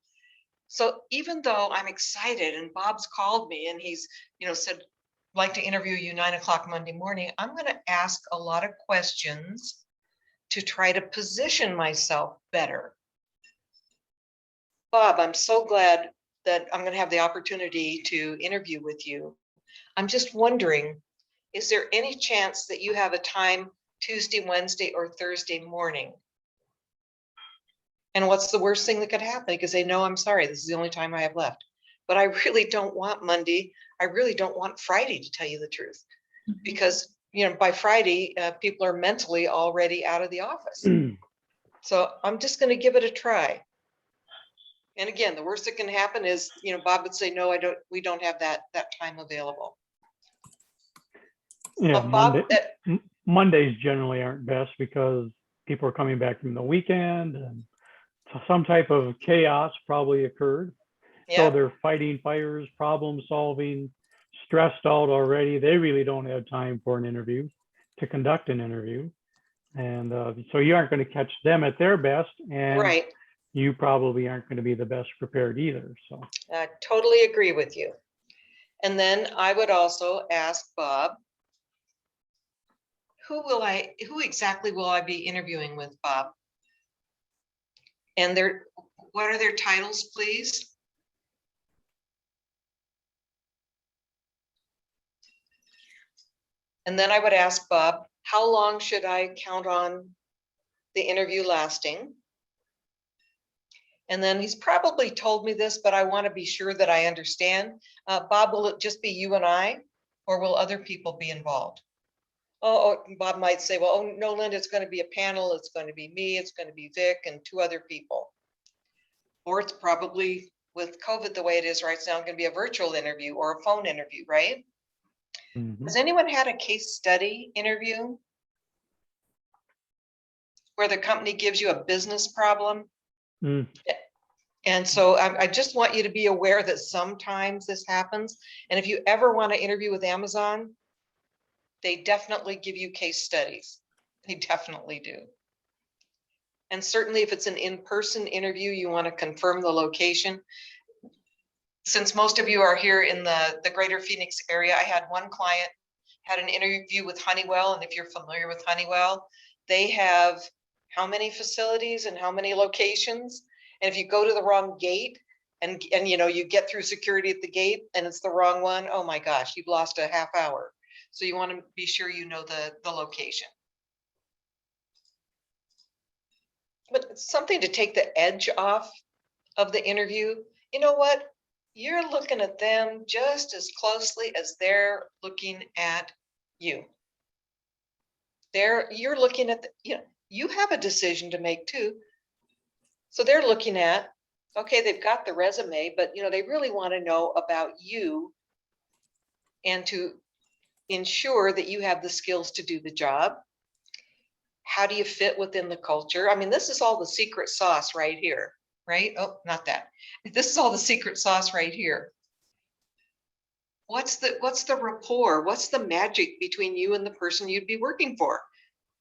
So even though I'm excited and Bob's called me and he's, said, like to interview you 9 o'clock Monday morning, I'm going to ask a lot of questions to try to position myself better. Bob, I'm so glad that I'm going to have the opportunity to interview with you. I'm just wondering, is there any chance that you have a time Tuesday, Wednesday, or Thursday morning? And what's the worst thing that could happen? Because they know, I'm sorry, this is the only time I have left. But I really don't want Monday. I really don't want Friday, to tell you the truth. Because, by Friday, people are mentally already out of the office. So I'm just going to give it a try. And again, the worst that can happen is, Bob would say, no, we don't have that time available. Yeah, Bob, Mondays generally aren't best because people are coming back from the weekend and some type of chaos probably occurred. yeah. So they're fighting fires, problem solving, stressed out already. They really don't have time for an interview, to conduct an interview. And so you aren't going to catch them at their best, and Right. you probably aren't going to be the best prepared either. So I totally agree with you. And then I would also ask Bob, who exactly will I be interviewing with, Bob? And what are their titles, please? And then I would ask Bob, how long should I count on the interview lasting? And then he's probably told me this, but I want to be sure that I understand. Bob, will it just be you and I, or will other people be involved? Oh, Bob might say, well, oh, no, Linda, it's going to be a panel. It's going to be me. It's going to be Vic and 2 other people. Or it's probably, with COVID the way it is right now, going to be a virtual interview or a phone interview, right? Has anyone had a case study interview where the company gives you a business problem? Mm. And so I just want you to be aware that sometimes this happens. And if you ever want to interview with Amazon, they definitely give you case studies. They definitely do. And certainly if it's an in-person interview, you want to confirm the location. Since most of you are here in the greater Phoenix area, I had one client had an interview with Honeywell. And if you're familiar with Honeywell, they have how many facilities and how many locations? And if you go to the wrong gate and you know, you get through security at the gate and it's the wrong one, oh my gosh, you've lost a half hour. So you want to be sure you know the location. But it's something to take the edge off of the interview. You know what? You're looking at them just as closely as they're looking at you. You're looking at, you have a decision to make too. So they're looking at, okay, they've got the resume, but they really want to know about you and to ensure that you have the skills to do the job. How do you fit within the culture? I mean, this is all the secret sauce right here, right? Oh, not that. This is all the secret sauce right here. What's the rapport? What's the magic between you and the person you'd be working for?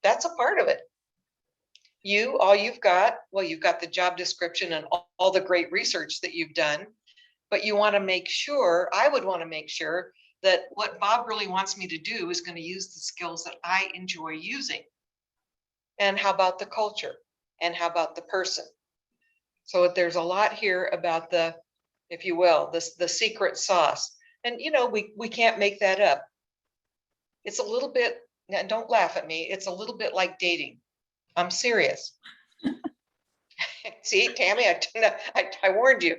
That's a part of it. You've got the job description and all the great research that you've done, but I would want to make sure that what Bob really wants me to do is going to use the skills that I enjoy using. And how about the culture? And how about the person? So there's a lot here about the, if you will, the secret sauce. And we can't make that up. It's a little bit, now don't laugh at me, it's a little bit like dating. I'm serious. See, Tammy, I warned you.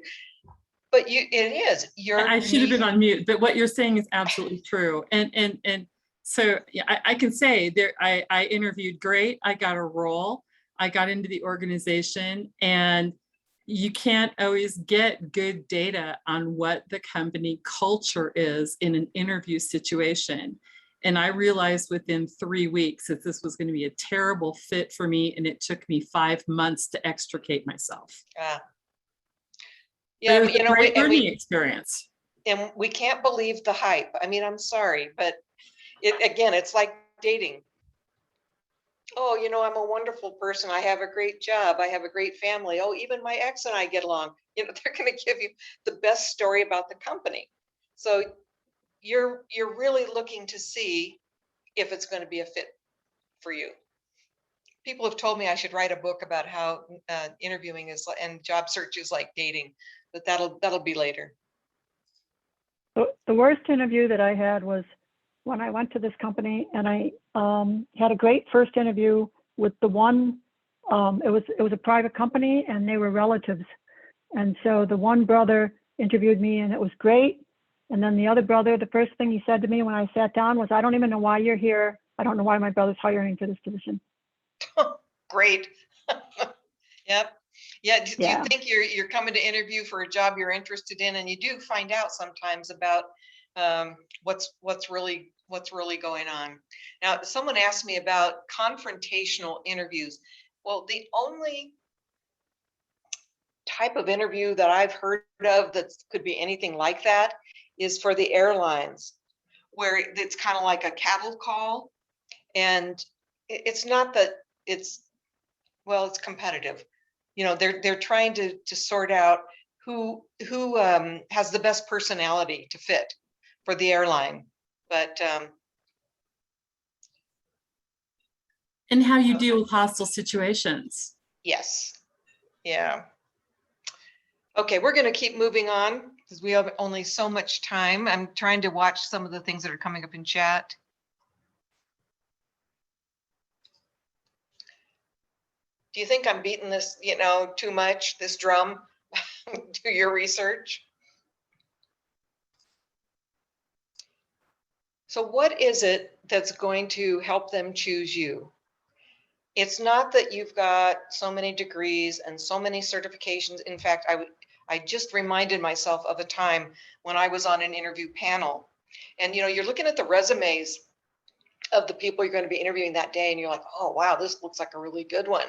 But it is. I should have been on mute, but what you're saying is absolutely true. And so yeah, I can say there, I interviewed great. I got a role. I got into the organization, and you can't always get good data on what the company culture is in an interview situation. And I realized within 3 weeks that this was going to be a terrible fit for me. And it took me 5 months to extricate myself. Yeah, but great learning experience. And we can't believe the hype. I mean, I'm sorry, but it's like dating. Oh, I'm a wonderful person. I have a great job. I have a great family. Oh, even my ex and I get along. They're going to give you the best story about the company. So you're really looking to see if it's going to be a fit for you. People have told me I should write a book about how interviewing is and job search is like dating, but that'll be later. The worst interview that I had was when I went to this company, and I had a great first interview with the one. It was a private company, and they were relatives, and so the one brother interviewed me, and it was great. And then the other brother, the first thing he said to me when I sat down was, "I don't even know why you're here. I don't know why my brother's hiring for this position." Great. Yep. Yeah. Do you think you're coming to interview for a job you're interested in, and you do find out sometimes about what's really going on? Now, someone asked me about confrontational interviews. Well, the only type of interview that I've heard of that could be anything like that is for the airlines. where it's kind of like a cattle call. And it's not that it's, well, it's competitive. You know, they're trying to sort out who has the best personality to fit for the airline. But And how you deal with hostile situations. yes, yeah. Okay, we're going to keep moving on because we have only so much time. I'm trying to watch some of the things that are coming up in chat. Do you think I'm beating this, you know, too much, this drum? Do your research. So what is it that's going to help them choose you? It's not that you've got so many degrees and so many certifications. In fact, I just reminded myself of a time when I was on an interview panel, and you know, you're looking at the resumes of the people you're going to be interviewing that day, and you're like, oh wow, this looks like a really good one.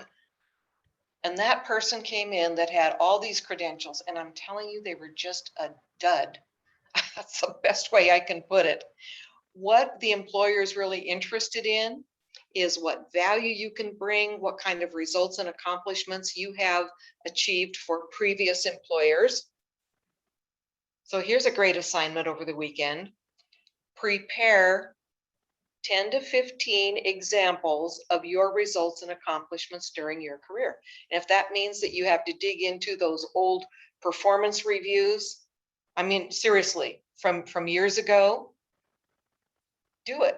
And that person came in that had all these credentials, and I'm telling you, they were just a dud. That's the best way I can put it. What the employer is really interested in is what value you can bring, what kind of results and accomplishments you have achieved for previous employers. So here's a great assignment over the weekend. Prepare 10 to 15 examples of your results and accomplishments during your career. And if that means that you have to dig into those old performance reviews, I mean, seriously, from years ago, do it.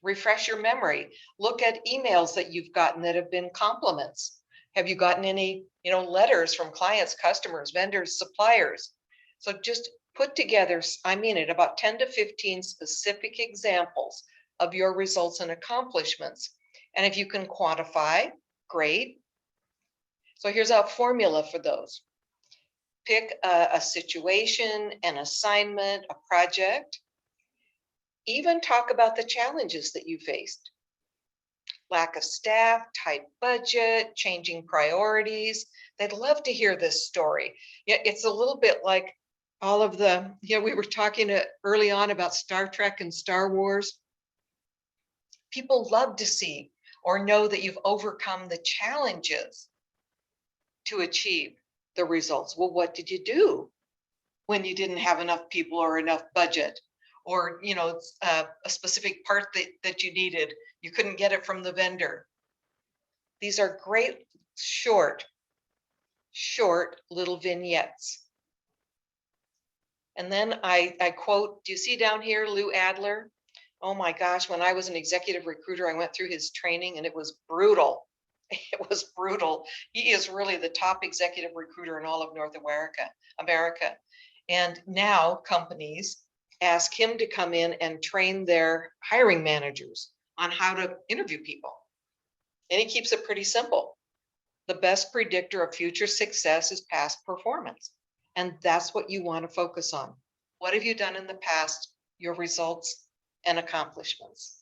Refresh your memory. Look at emails that you've gotten that have been compliments. Have you gotten any, you know, letters from clients, customers, vendors, suppliers? So just put together, I mean it, about 10 to 15 specific examples of your results and accomplishments. And if you can quantify, great. So here's a formula for those. Pick a situation, an assignment, a project. Even talk about the challenges that you faced. Lack of staff, tight budget, changing priorities. They'd love to hear this story. Yeah, it's a little bit like all of the, you know, we were talking early on about Star Trek and Star Wars. People love to see or know that you've overcome the challenges to achieve the results. Well, what did you do when you didn't have enough people or enough budget? Or, you know, a specific part that you needed, you couldn't get it from the vendor. These are great, short little vignettes. And then I quote, do you see down here, Lou Adler? Oh my gosh, when I was an executive recruiter, I went through his training and it was brutal. It was brutal. He is really the top executive recruiter in all of North America. And now companies ask him to come in and train their hiring managers on how to interview people. And he keeps it pretty simple. The best predictor of future success is past performance. And that's what you want to focus on. What have you done in the past, your results and accomplishments?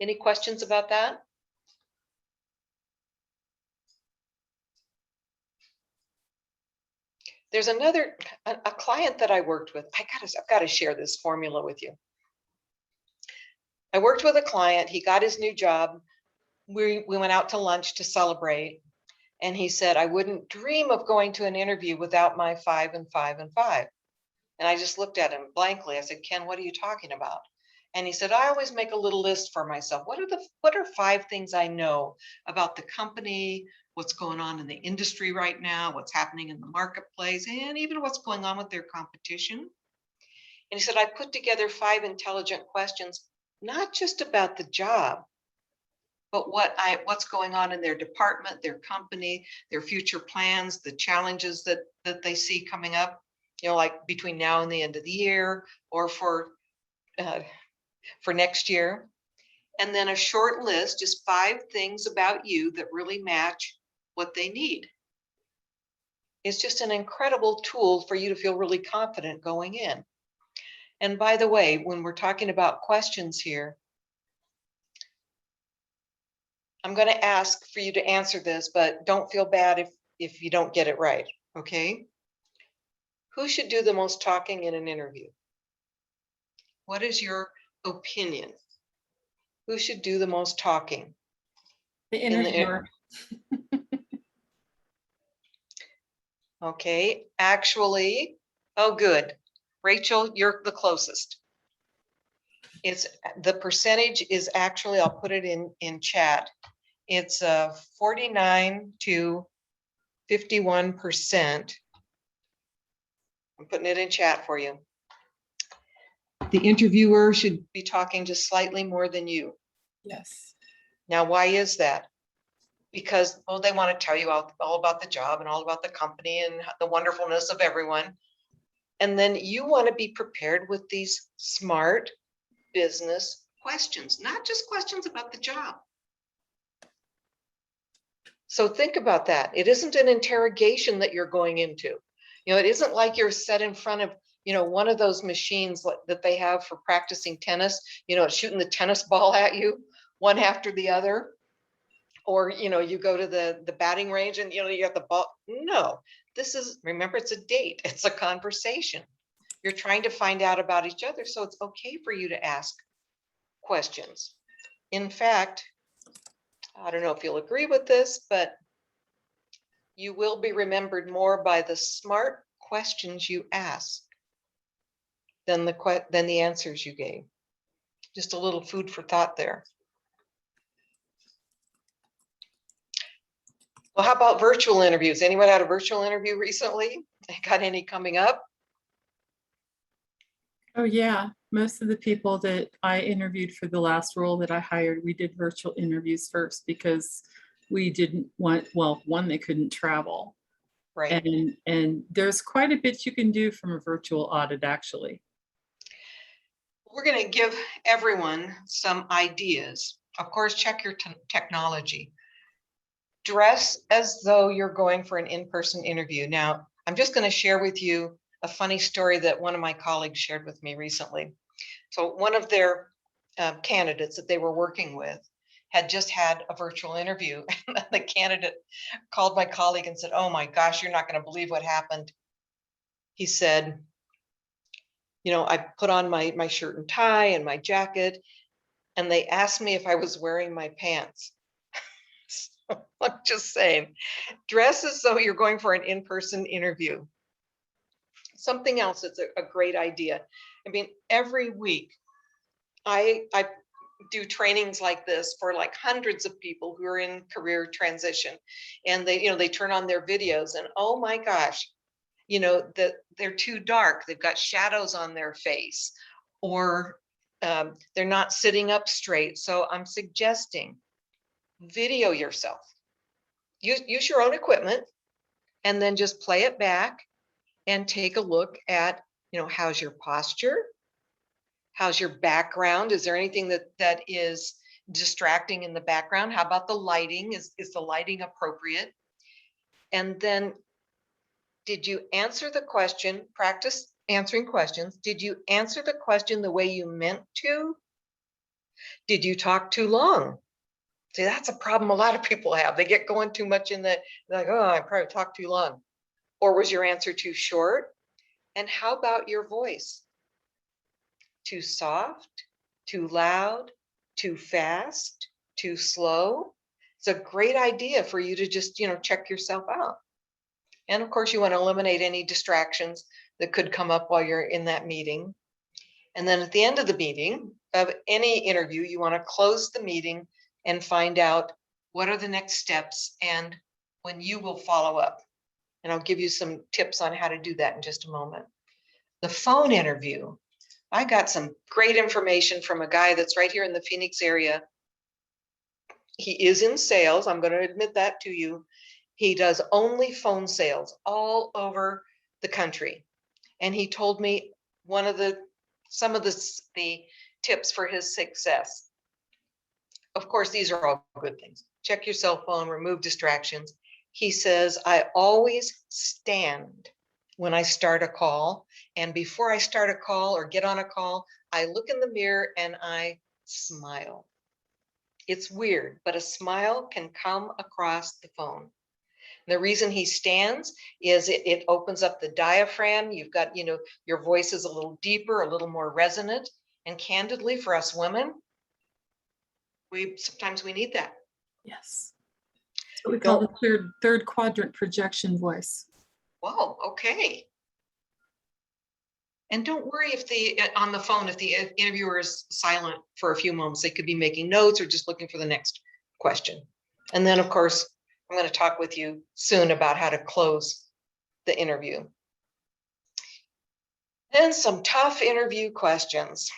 Any questions about that? There's another, a client that I worked with. I've got to share this formula with you. I worked with a client. He got his new job. We went out to lunch to celebrate. And he said, I wouldn't dream of going to an interview without my 5 and 5 and 5. And I just looked at him blankly. I said, Ken, what are you talking about? And he said, I always make a little list for myself. What are 5 things I know about the company, what's going on in the industry right now, what's happening in the marketplace, and even what's going on with their competition? And he said, I put together 5 intelligent questions, not just about the job, but what's going on in their department, their company, their future plans, the challenges that they see coming up, you know, like between now and the end of the year, or for next year. And then a short list, just 5 things about you that really match what they need. It's just an incredible tool for you to feel really confident going in. And by the way, when we're talking about questions here, I'm going to ask for you to answer this, but don't feel bad if you don't get it right, okay? Who should do the most talking in an interview? What is your opinion? Who should do the most talking? The In the- interviewer. Okay, actually, oh, good. Rachel, you're the closest. It's the percentage is actually, I'll put it in chat. It's 49 to 51%. I'm putting it in chat for you. The interviewer should be talking just slightly more than you. Yes. Now, why is that? Because, well, they want to tell you all about the job and all about the company and the wonderfulness of everyone. And then you want to be prepared with these smart business questions, not just questions about the job. So think about that. It isn't an interrogation that you're going into. You know, it isn't like you're set in front of, you know, one of those machines that they have for practicing tennis, you know, shooting the tennis ball at you one after the other. Or, you know, you go to the batting range and, you know, you got the ball. No, this is, remember, it's a date. It's a conversation. You're trying to find out about each other. So it's okay for you to ask questions. In fact, I don't know if you'll agree with this, but you will be remembered more by the smart questions you ask than the answers you gave. Just a little food for thought there. Well, how about virtual interviews? Anyone had a virtual interview recently? Got any coming up? Oh, yeah. Most of the people that I interviewed for the last role that I hired, we did virtual interviews first because we didn't want, well, one, they couldn't travel. Right. And there's quite a bit you can do from a virtual audit, actually. We're going to give everyone some ideas. Of course, check your technology. Dress as though you're going for an in-person interview. Now, I'm just going to share with you a funny story that one of my colleagues shared with me recently. So one of their candidates that they were working with had just had a virtual interview. And the candidate called my colleague and said, "Oh my gosh, you're not going to believe what happened." He said, "You know, I put on my shirt and tie and my jacket, and they asked me if I was wearing my pants." So I'm just saying, dress as though you're going for an in-person interview. Something else that's a great idea. I mean, every week I do trainings like this for like hundreds of people who are in career transition, and they, you know, they turn on their videos and oh my gosh, you know, that they're too dark. They've got shadows on their face, or they're not sitting up straight. So I'm suggesting video yourself. Use your own equipment and then just play it back and take a look at, you know, how's your posture? How's your background? Is there anything that is distracting in the background? How about the lighting? Is the lighting appropriate? And then, did you answer the question? Practice answering questions. Did you answer the question the way you meant to? Did you talk too long? See, that's a problem a lot of people have. They get going too much in the, like, oh, I probably talked too long. Or was your answer too short? And how about your voice? Too soft, too loud, too fast, too slow? It's a great idea for you to just, you know, check yourself out. And of course, you want to eliminate any distractions that could come up while you're in that meeting. And then at the end of the meeting, of any interview, you want to close the meeting and find out what are the next steps and when you will follow up. And I'll give you some tips on how to do that in just a moment. The phone interview, I got some great information from a guy that's right here in the Phoenix area. He is in sales. I'm going to admit that to you. He does only phone sales all over the country. And he told me some of the tips for his success. Of course, these are all good things. Check your cell phone, remove distractions. He says, I always stand when I start a call. And before I start a call or get on a call, I look in the mirror and I smile. It's weird, but a smile can come across the phone. The reason he stands is it opens up the diaphragm. You've got, you know, your voice is a little deeper, a little more resonant. And candidly, for us women, sometimes we need that. Yes. That's what we call the third quadrant projection voice. Whoa, okay. And don't worry if on the phone, if the interviewer is silent for a few moments, they could be making notes or just looking for the next question. And then, of course, I'm going to talk with you soon about how to close the interview. And some tough interview questions.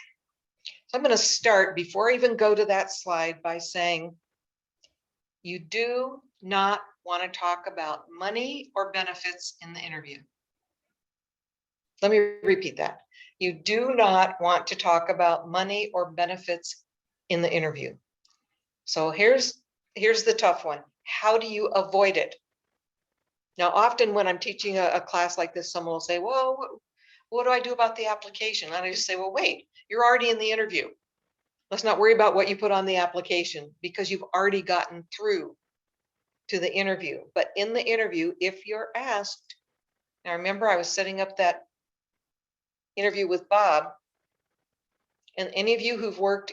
So I'm going to start, before I even go to that slide, by saying you do not want to talk about money or benefits in the interview. Let me repeat that. You do not want to talk about money or benefits in the interview. So here's the tough one. How do you avoid it? Now, often when I'm teaching a class like this, someone will say, well, what do I do about the application? And I just say, well, wait, you're already in the interview. Let's not worry about what you put on the application, because you've already gotten through to the interview. But in the interview, if you're asked, now remember, I was setting up that interview with Bob, and any of you who've worked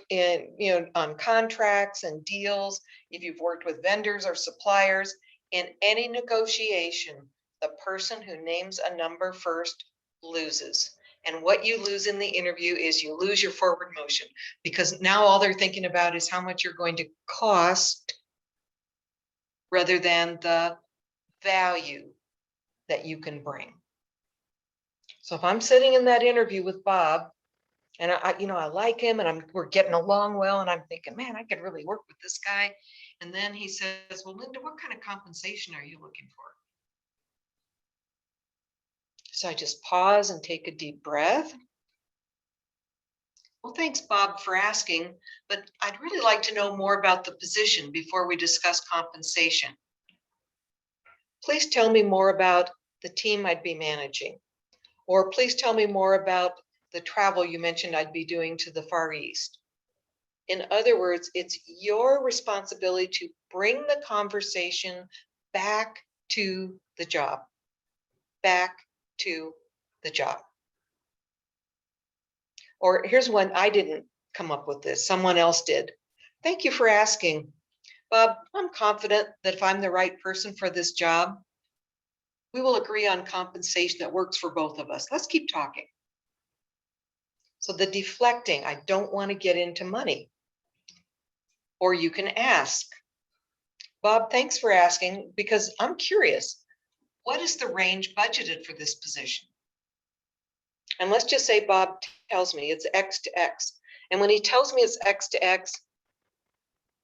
on contracts and deals, if you've worked with vendors or suppliers, in any negotiation, the person who names a number first loses. And what you lose in the interview is you lose your forward motion, because now all they're thinking about is how much you're going to cost rather than the value that you can bring. So if I'm sitting in that interview with Bob, and I like him, and we're getting along well, and I'm thinking, man, I could really work with this guy. And then he says, well, Linda, what kind of compensation are you looking for? So I just pause and take a deep breath. Well, thanks, Bob, for asking, but I'd really like to know more about the position before we discuss compensation. Please tell me more about the team I'd be managing, or please tell me more about the travel you mentioned I'd be doing to the Far East. In other words, it's your responsibility to bring the conversation back to the job, back to the job. Or here's one, I didn't come up with this, someone else did. Thank you for asking. Bob, I'm confident that if I'm the right person for this job, we will agree on compensation that works for both of us. Let's keep talking. So the deflecting, I don't want to get into money. Or you can ask, Bob, thanks for asking, because I'm curious, what is the range budgeted for this position? And let's just say Bob tells me it's X to X. And when he tells me it's X to X,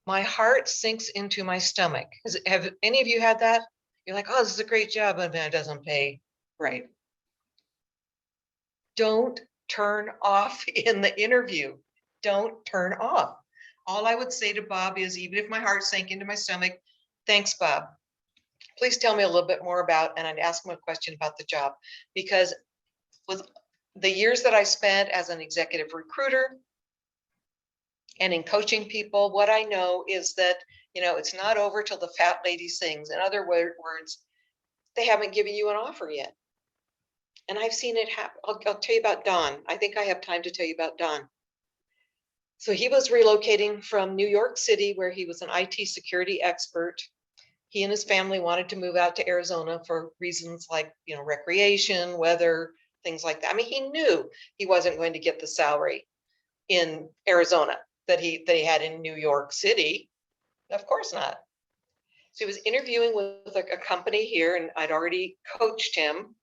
my heart sinks into my stomach. Have any of you had that? You're like, oh, this is a great job, but it doesn't pay right. Don't turn off in the interview. Don't turn off. All I would say to Bob is, even if my heart sank into my stomach, thanks, Bob. Please tell me a little bit more about, and I'd ask him a question about the job, because with the years that I spent as an executive recruiter and in coaching people, what I know is that, it's not over till the fat lady sings. In other words, they haven't given you an offer yet. And I've seen it happen. I'll tell you about Don. I think I have time to tell you about Don. So he was relocating from New York City, where he was an IT security expert. He and his family wanted to move out to Arizona for reasons like, recreation, weather, things like that. I mean, he knew he wasn't going to get the salary in Arizona that he had in New York City. Of course not. So he was interviewing with a company here, and I'd already coached him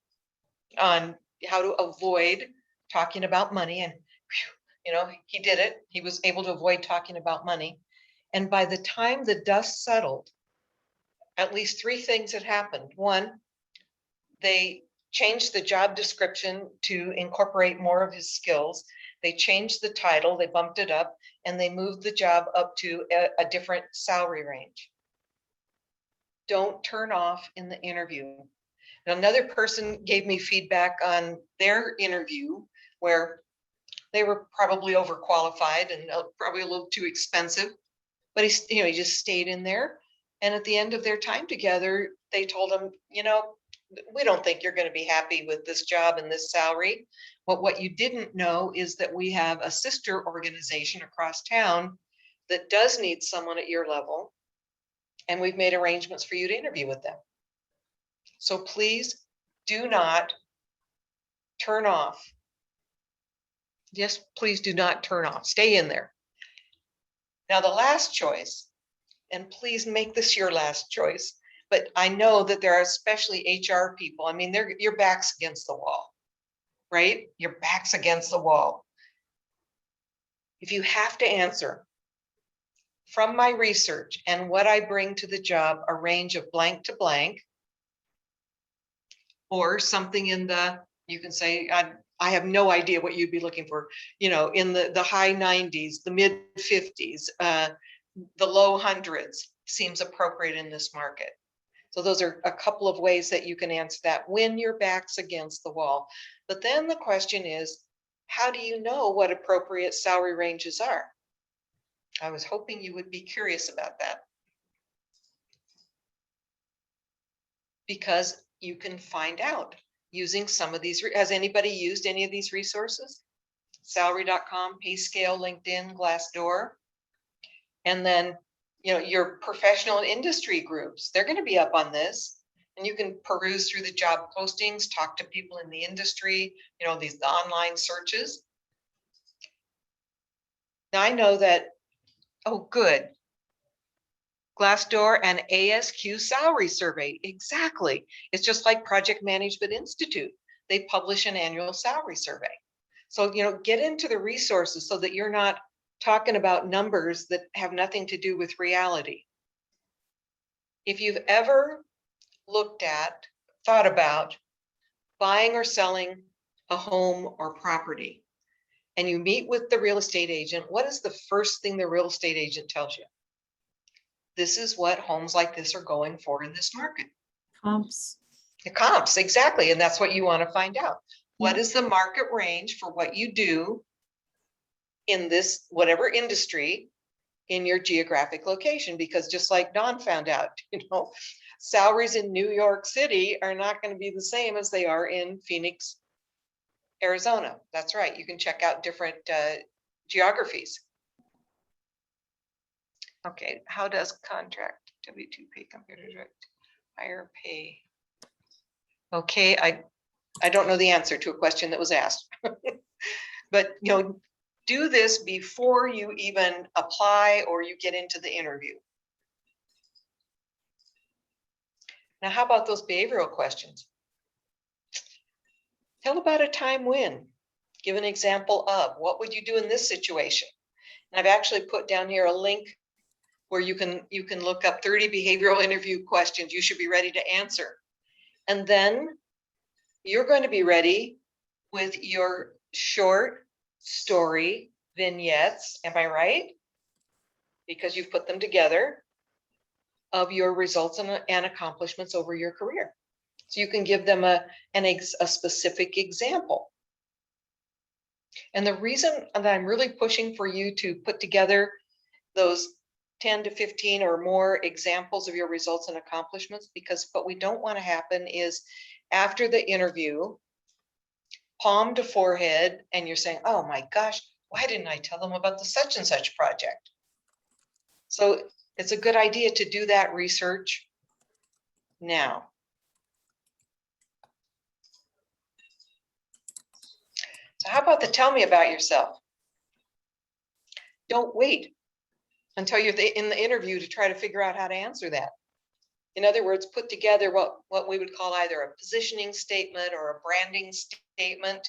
on how to avoid talking about money. And, he did it. He was able to avoid talking about money. And by the time the dust settled, at least 3 things had happened. One, they changed the job description to incorporate more of his skills. They changed the title, they bumped it up, and they moved the job up to a different salary range. Don't turn off in the interview. Another person gave me feedback on their interview where they were probably overqualified and probably a little too expensive, but he just stayed in there. And at the end of their time together, they told him, we don't think you're going to be happy with this job and this salary. But what you didn't know is that we have a sister organization across town that does need someone at your level. And we've made arrangements for you to interview with them. So please do not turn off. Yes, please do not turn off. Stay in there. Now, the last choice, and please make this your last choice, but I know that there are especially HR people. I mean, your back's against the wall, right? Your back's against the wall. If you have to answer, from my research and what I bring to the job, a range of blank to blank, or something in the, you can say, I have no idea what you'd be looking for, you know, in the high 90s, the mid 50s, the low hundreds seems appropriate in this market. So those are a couple of ways that you can answer that when your back's against the wall. But then the question is, how do you know what appropriate salary ranges are? I was hoping you would be curious about that. Because you can find out using some of these. Has anybody used any of these resources? Salary.com, PayScale, LinkedIn, Glassdoor. And then, you know, your professional and industry groups, they're going to be up on this. And you can peruse through the job postings, talk to people in the industry, you know, the online searches. Now I know that, oh, good. Glassdoor and ASQ salary survey. Exactly. It's just like Project Management Institute. They publish an annual salary survey. So, you know, get into the resources so that you're not talking about numbers that have nothing to do with reality. If you've ever looked at, thought about buying or selling a home or property, and you meet with the real estate agent, what is the first thing the real estate agent tells you? This is what homes like this are going for in this market. Comps. The comps, exactly. And that's what you want to find out. What Yeah. is the market range for what you do in this, whatever industry, in your geographic location? Because just like Dawn found out, you know, salaries in New York City are not going to be the same as they are in Phoenix, Arizona. That's right. You can check out different geographies. Okay, how does contract W-2 pay compare to direct higher pay? Okay, I don't know the answer to a question that was asked. But, you know, do this before you even apply or you get into the interview. Now, how about those behavioral questions? Tell about a time when. Give an example of what would you do in this situation? And I've actually put down here a link where you can look up 30 behavioral interview questions you should be ready to answer. And then you're going to be ready with your short story vignettes, am I right? Because you've put them together, of your results and accomplishments over your career. So you can give them a specific example. And the reason that I'm really pushing for you to put together those 10 to 15 or more examples of your results and accomplishments, because what we don't want to happen is after the interview, palm to forehead, and you're saying, oh my gosh, why didn't I tell them about the such and such project? So it's a good idea to do that research now. So how about the tell me about yourself? Don't wait until you're in the interview to try to figure out how to answer that. In other words, put together what we would call either a positioning statement or a branding statement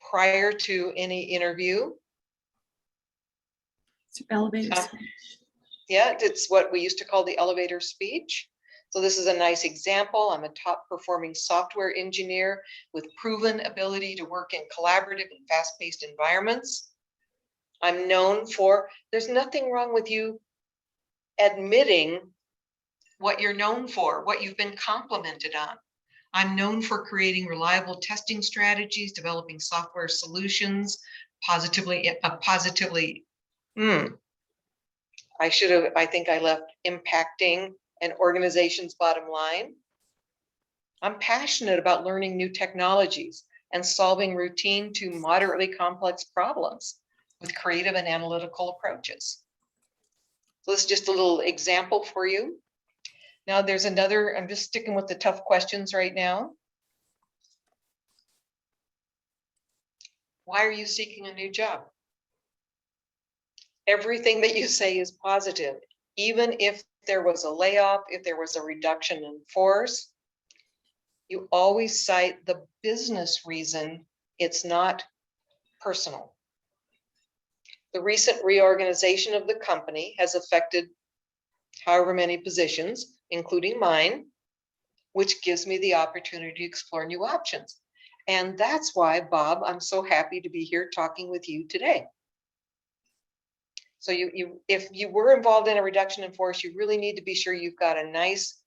prior to any interview. It's elevator speech. Yeah, it's what we used to call the elevator speech. So this is a nice example. I'm a top performing software engineer with proven ability to work in collaborative and fast-paced environments. I'm known for, there's nothing wrong with you admitting what you're known for, what you've been complimented on. I'm known for creating reliable testing strategies, developing software solutions, I think I left impacting an organization's bottom line. I'm passionate about learning new technologies and solving routine to moderately complex problems with creative and analytical approaches. So this is just a little example for you. Now there's another, I'm just sticking with the tough questions right now. Why are you seeking a new job? Everything that you say is positive. Even if there was a layoff, if there was a reduction in force, you always cite the business reason. It's not personal. The recent reorganization of the company has affected however many positions, including mine, which gives me the opportunity to explore new options. And that's why, Bob, I'm so happy to be here talking with you today. So if you were involved in a reduction in force, you really need to be sure you've got a nice,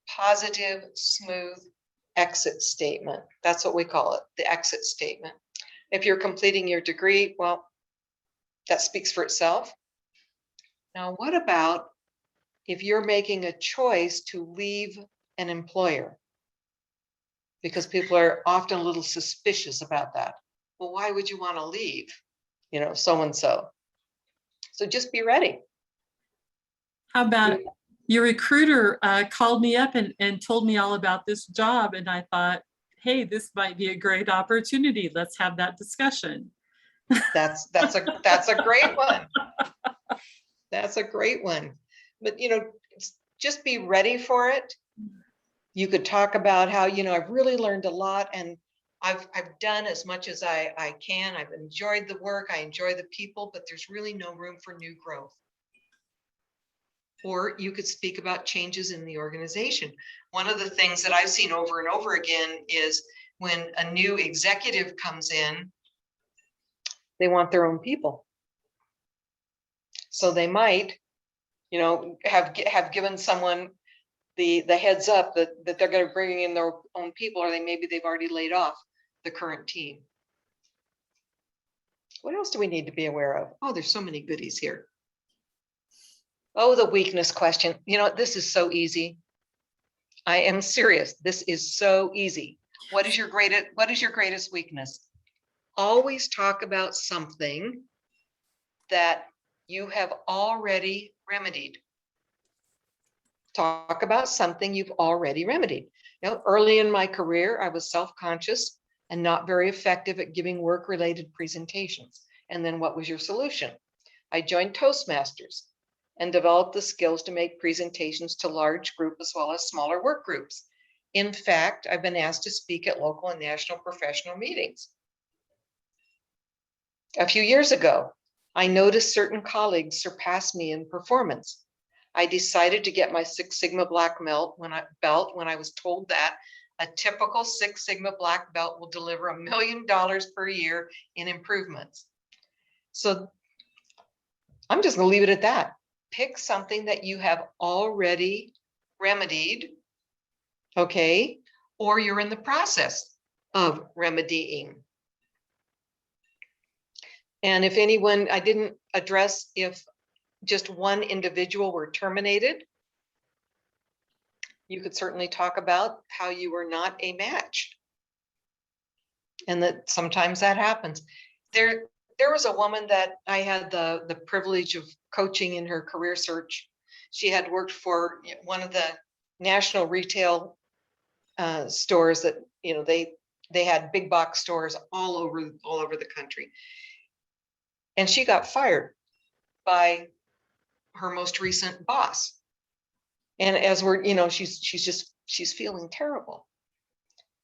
positive, smooth exit statement. That's what we call it, the exit statement. If you're completing your degree, well, that speaks for itself. Now, what about if you're making a choice to leave an employer? Because people are often a little suspicious about that. Well, why would you want to leave, so-and-so? So just be ready. How about your recruiter called me up and told me all about this job, and I thought, hey, this might be a great opportunity. Let's have that discussion. That's a great one. That's a great one. But just be ready for it. You could talk about how I've really learned a lot, and I've done as much as I can. I've enjoyed the work, I enjoy the people, but there's really no room for new growth. Or you could speak about changes in the organization. One of the things that I've seen over and over again is when a new executive comes in, they want their own people. So they might, have given someone the heads up that they're going to bring in their own people, or maybe they've already laid off the current team. What else do we need to be aware of? Oh, there's so many goodies here. Oh, the weakness question. This is so easy. I am serious. This is so easy. What is your greatest weakness? Always talk about something that you have already remedied. Talk about something you've already remedied. Early in my career, I was self-conscious and not very effective at giving work-related presentations. And then what was your solution? I joined Toastmasters and developed the skills to make presentations to large groups as well as smaller work groups. In fact, I've been asked to speak at local and national professional meetings. A few years ago, I noticed certain colleagues surpass me in performance. I decided to get my Six Sigma Black belt when I was told that a typical Six Sigma Black belt will deliver $1 million per year in improvements. So I'm just going to leave it at that. Pick something that you have already remedied, okay, or you're in the process of remedying. And if anyone, I didn't address if just one individual were terminated, you could certainly talk about how you were not a match. And that sometimes that happens. There was a woman that I had the privilege of coaching in her career search. She had worked for one of the national retail stores that, they had big box stores all over the country. And she got fired by her most recent boss. And as we're, she's feeling terrible.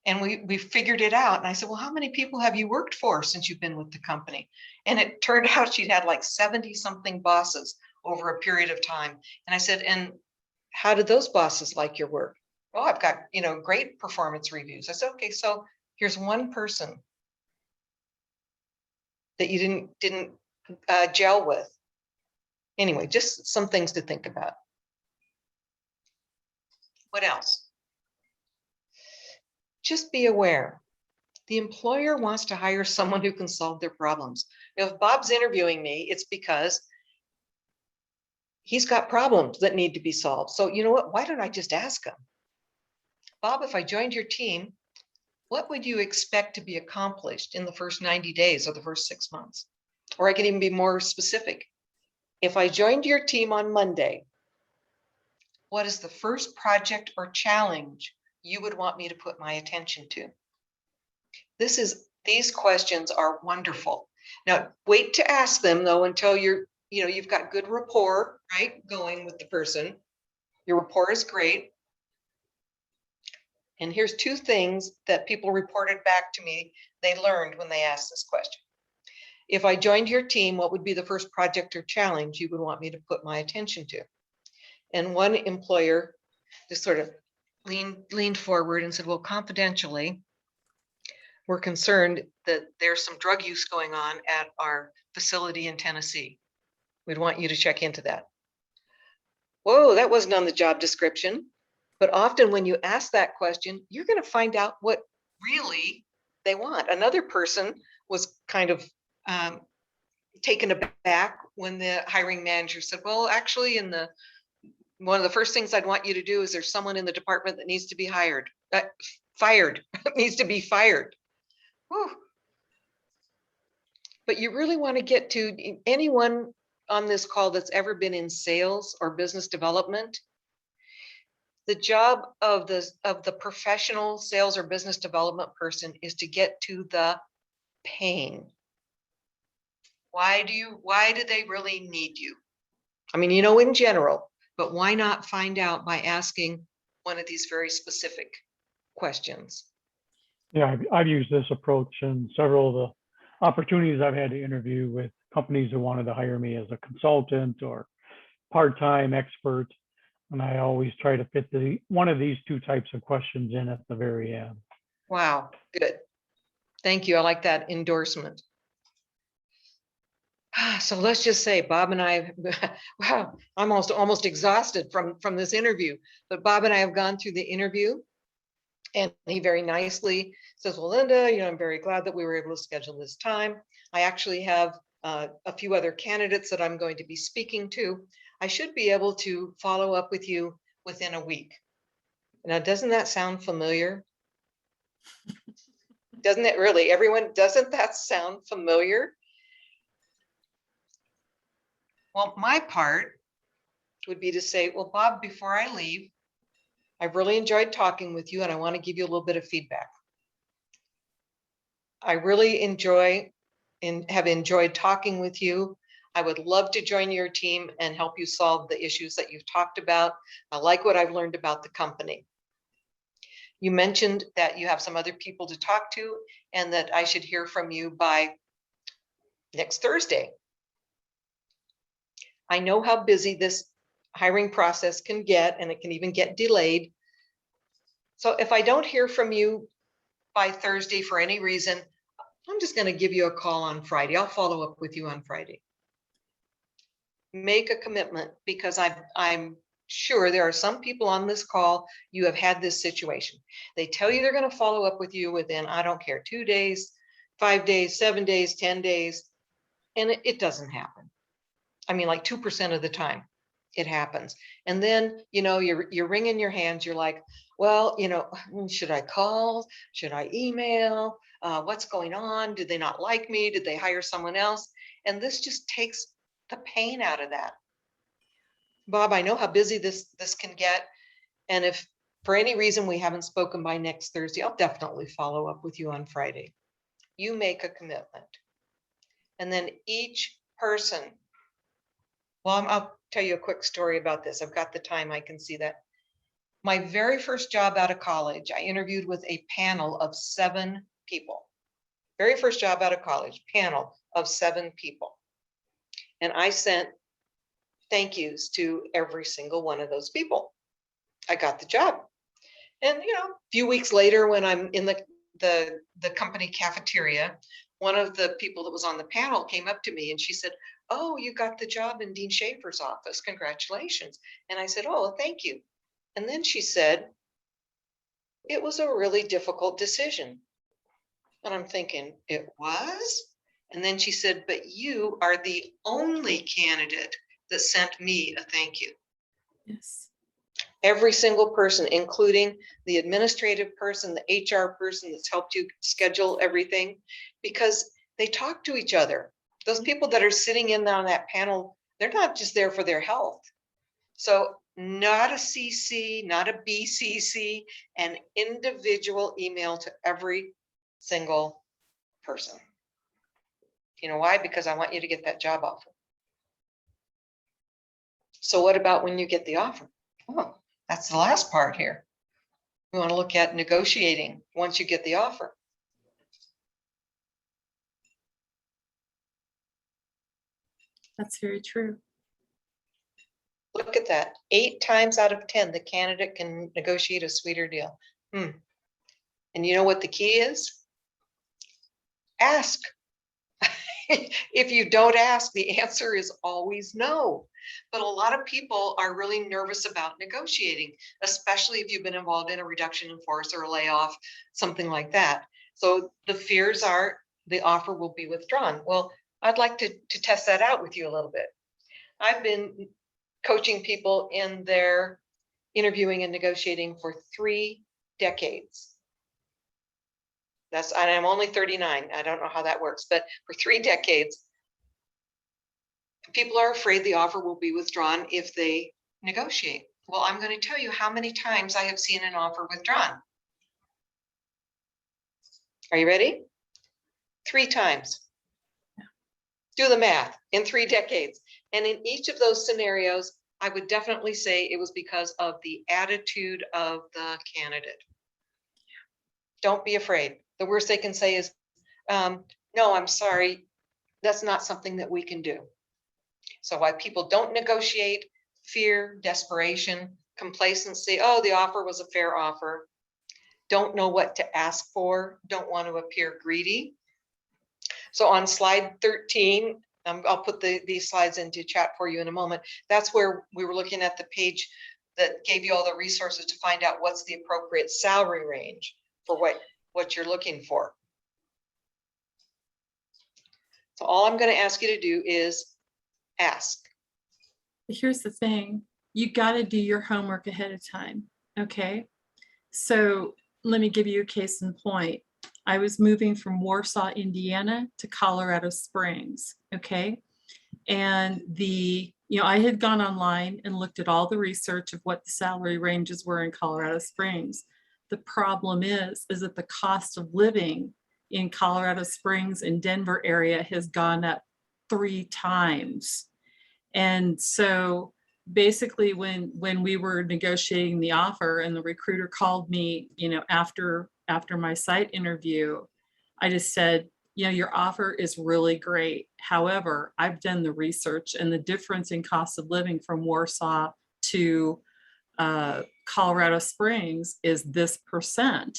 And we figured it out. And I said, well, how many people have you worked for since you've been with the company? And it turned out she'd had like 70 something bosses over a period of time. And I said, and how did those bosses like your work? Oh, I've got, great performance reviews. I said, okay, so here's one person that you didn't gel with. Anyway, just some things to think about. What else? Just be aware. The employer wants to hire someone who can solve their problems. If Bob's interviewing me, it's because he's got problems that need to be solved. So you know what? Why don't I just ask him? Bob, if I joined your team, what would you expect to be accomplished in the first 90 days or the first 6 months? Or I can even be more specific. If I joined your team on Monday, what is the first project or challenge you would want me to put my attention to? These questions are wonderful. Now, wait to ask them though until you've got good rapport, right? Going with the person. Your rapport is great. And here's 2 things that people reported back to me they learned when they asked this question. If I joined your team, what would be the first project or challenge you would want me to put my attention to? And one employer just sort of leaned forward and said, well, confidentially, we're concerned that there's some drug use going on at our facility in Tennessee. We'd want you to check into that. Whoa, that wasn't on the job description. But often when you ask that question, you're going to find out what really they want. Another person was kind of taken aback when the hiring manager said, well, actually, one of the first things I'd want you to do is there's someone in the department that needs to be fired, needs to be fired. Whew. But you really want to get to anyone on this call that's ever been in sales or business development. The job of the professional sales or business development person is to get to the pain. Why do they really need you? I mean, in general, but why not find out by asking one of these very specific questions? Yeah, I've used this approach in several of the opportunities I've had to interview with companies who wanted to hire me as a consultant or part-time expert. And I always try to fit one of these 2 types of questions in at the very end. Wow, good. Thank you. I like that endorsement. So let's just say Bob and I, wow, I'm almost exhausted from this interview, but Bob and I have gone through the interview and he very nicely says, well, Linda, I'm very glad that we were able to schedule this time. I actually have a few other candidates that I'm going to be speaking to. I should be able to follow up with you within a week. Now, doesn't that sound familiar? Doesn't it really? Everyone, doesn't that sound familiar? Well, my part would be to say, well, Bob, before I leave, I've really enjoyed talking with you and I want to give you a little bit of feedback. I really have enjoyed talking with you. I would love to join your team and help you solve the issues that you've talked about. I like what I've learned about the company. You mentioned that you have some other people to talk to and that I should hear from you by next Thursday. I know how busy this hiring process can get, and it can even get delayed. So if I don't hear from you by Thursday for any reason, I'm just going to give you a call on Friday. I'll follow up with you on Friday. Make a commitment, because I'm sure there are some people on this call, you have had this situation. They tell you they're going to follow up with you within, I don't care, 2 days, 5 days, 7 days, 10 days, and it doesn't happen. I mean, like 2% of the time it happens. And then, you're wringing your hands. You're like, well, should I call? Should I email? What's going on? Did they not like me? Did they hire someone else? And this just takes the pain out of that. Bob, I know how busy this can get. And if for any reason we haven't spoken by next Thursday, I'll definitely follow up with you on Friday. You make a commitment. And then each person, well, I'll tell you a quick story about this. I've got the time, I can see that. My very first job out of college, I interviewed with a panel of 7 people. Very first job out of college, panel of 7 people. And I sent thank yous to every single one of those people. I got the job. And, a few weeks later, when I'm in the company cafeteria, one of the people that was on the panel came up to me and she said, oh, you got the job in Dean Schaefer's office. Congratulations. And I said, oh, thank you. And then she said, it was a really difficult decision. And I'm thinking, it was? And then she said, but you are the only candidate that sent me a thank you. Yes. Every single person, including the administrative person, the HR person that's helped you schedule everything, because they talk to each other. Those people that are sitting in on that panel, they're not just there for their health. So not a CC, not a BCC, an individual email to every single person. You know why? Because I want you to get that job offer. So what about when you get the offer? Oh, that's the last part here. We want to look at negotiating once you get the offer. That's very true. Look at that. 8 times out of 10, the candidate can negotiate a sweeter deal. And you know what the key is? Ask. If you don't ask, the answer is always no. But a lot of people are really nervous about negotiating, especially if you've been involved in a reduction in force or a layoff, something like that. So the fears are the offer will be withdrawn. Well, I'd like to test that out with you a little bit. I've been coaching people in their interviewing and negotiating for 3 decades. And I'm only 39. I don't know how that works, but for 3 decades, people are afraid the offer will be withdrawn if they negotiate. Well, I'm going to tell you how many times I have seen an offer withdrawn. Are you ready? 3 times. Do the math in 3 decades. And in each of those scenarios, I would definitely say it was because of the attitude of the candidate. Don't be afraid. The worst they can say is, no, I'm sorry, that's not something that we can do. So why people don't negotiate: fear, desperation, complacency. Oh, the offer was a fair offer. Don't know what to ask for, don't want to appear greedy. So on slide 13, I'll put these slides into chat for you in a moment. That's where we were looking at the page that gave you all the resources to find out what's the appropriate salary range for what you're looking for. So all I'm going to ask you to do is ask. Here's the thing, you got to do your homework ahead of time. Okay. So let me give you a case in point. I was moving from Warsaw, Indiana to Colorado Springs. Okay. And I had gone online and looked at all the research of what the salary ranges were in Colorado Springs. The problem is that the cost of living in Colorado Springs and Denver area has gone up 3 times. And so basically when we were negotiating the offer and the recruiter called me, after my site interview, I just said, your offer is really great. However, I've done the research, and the difference in cost of living from Warsaw to Colorado Springs is this %.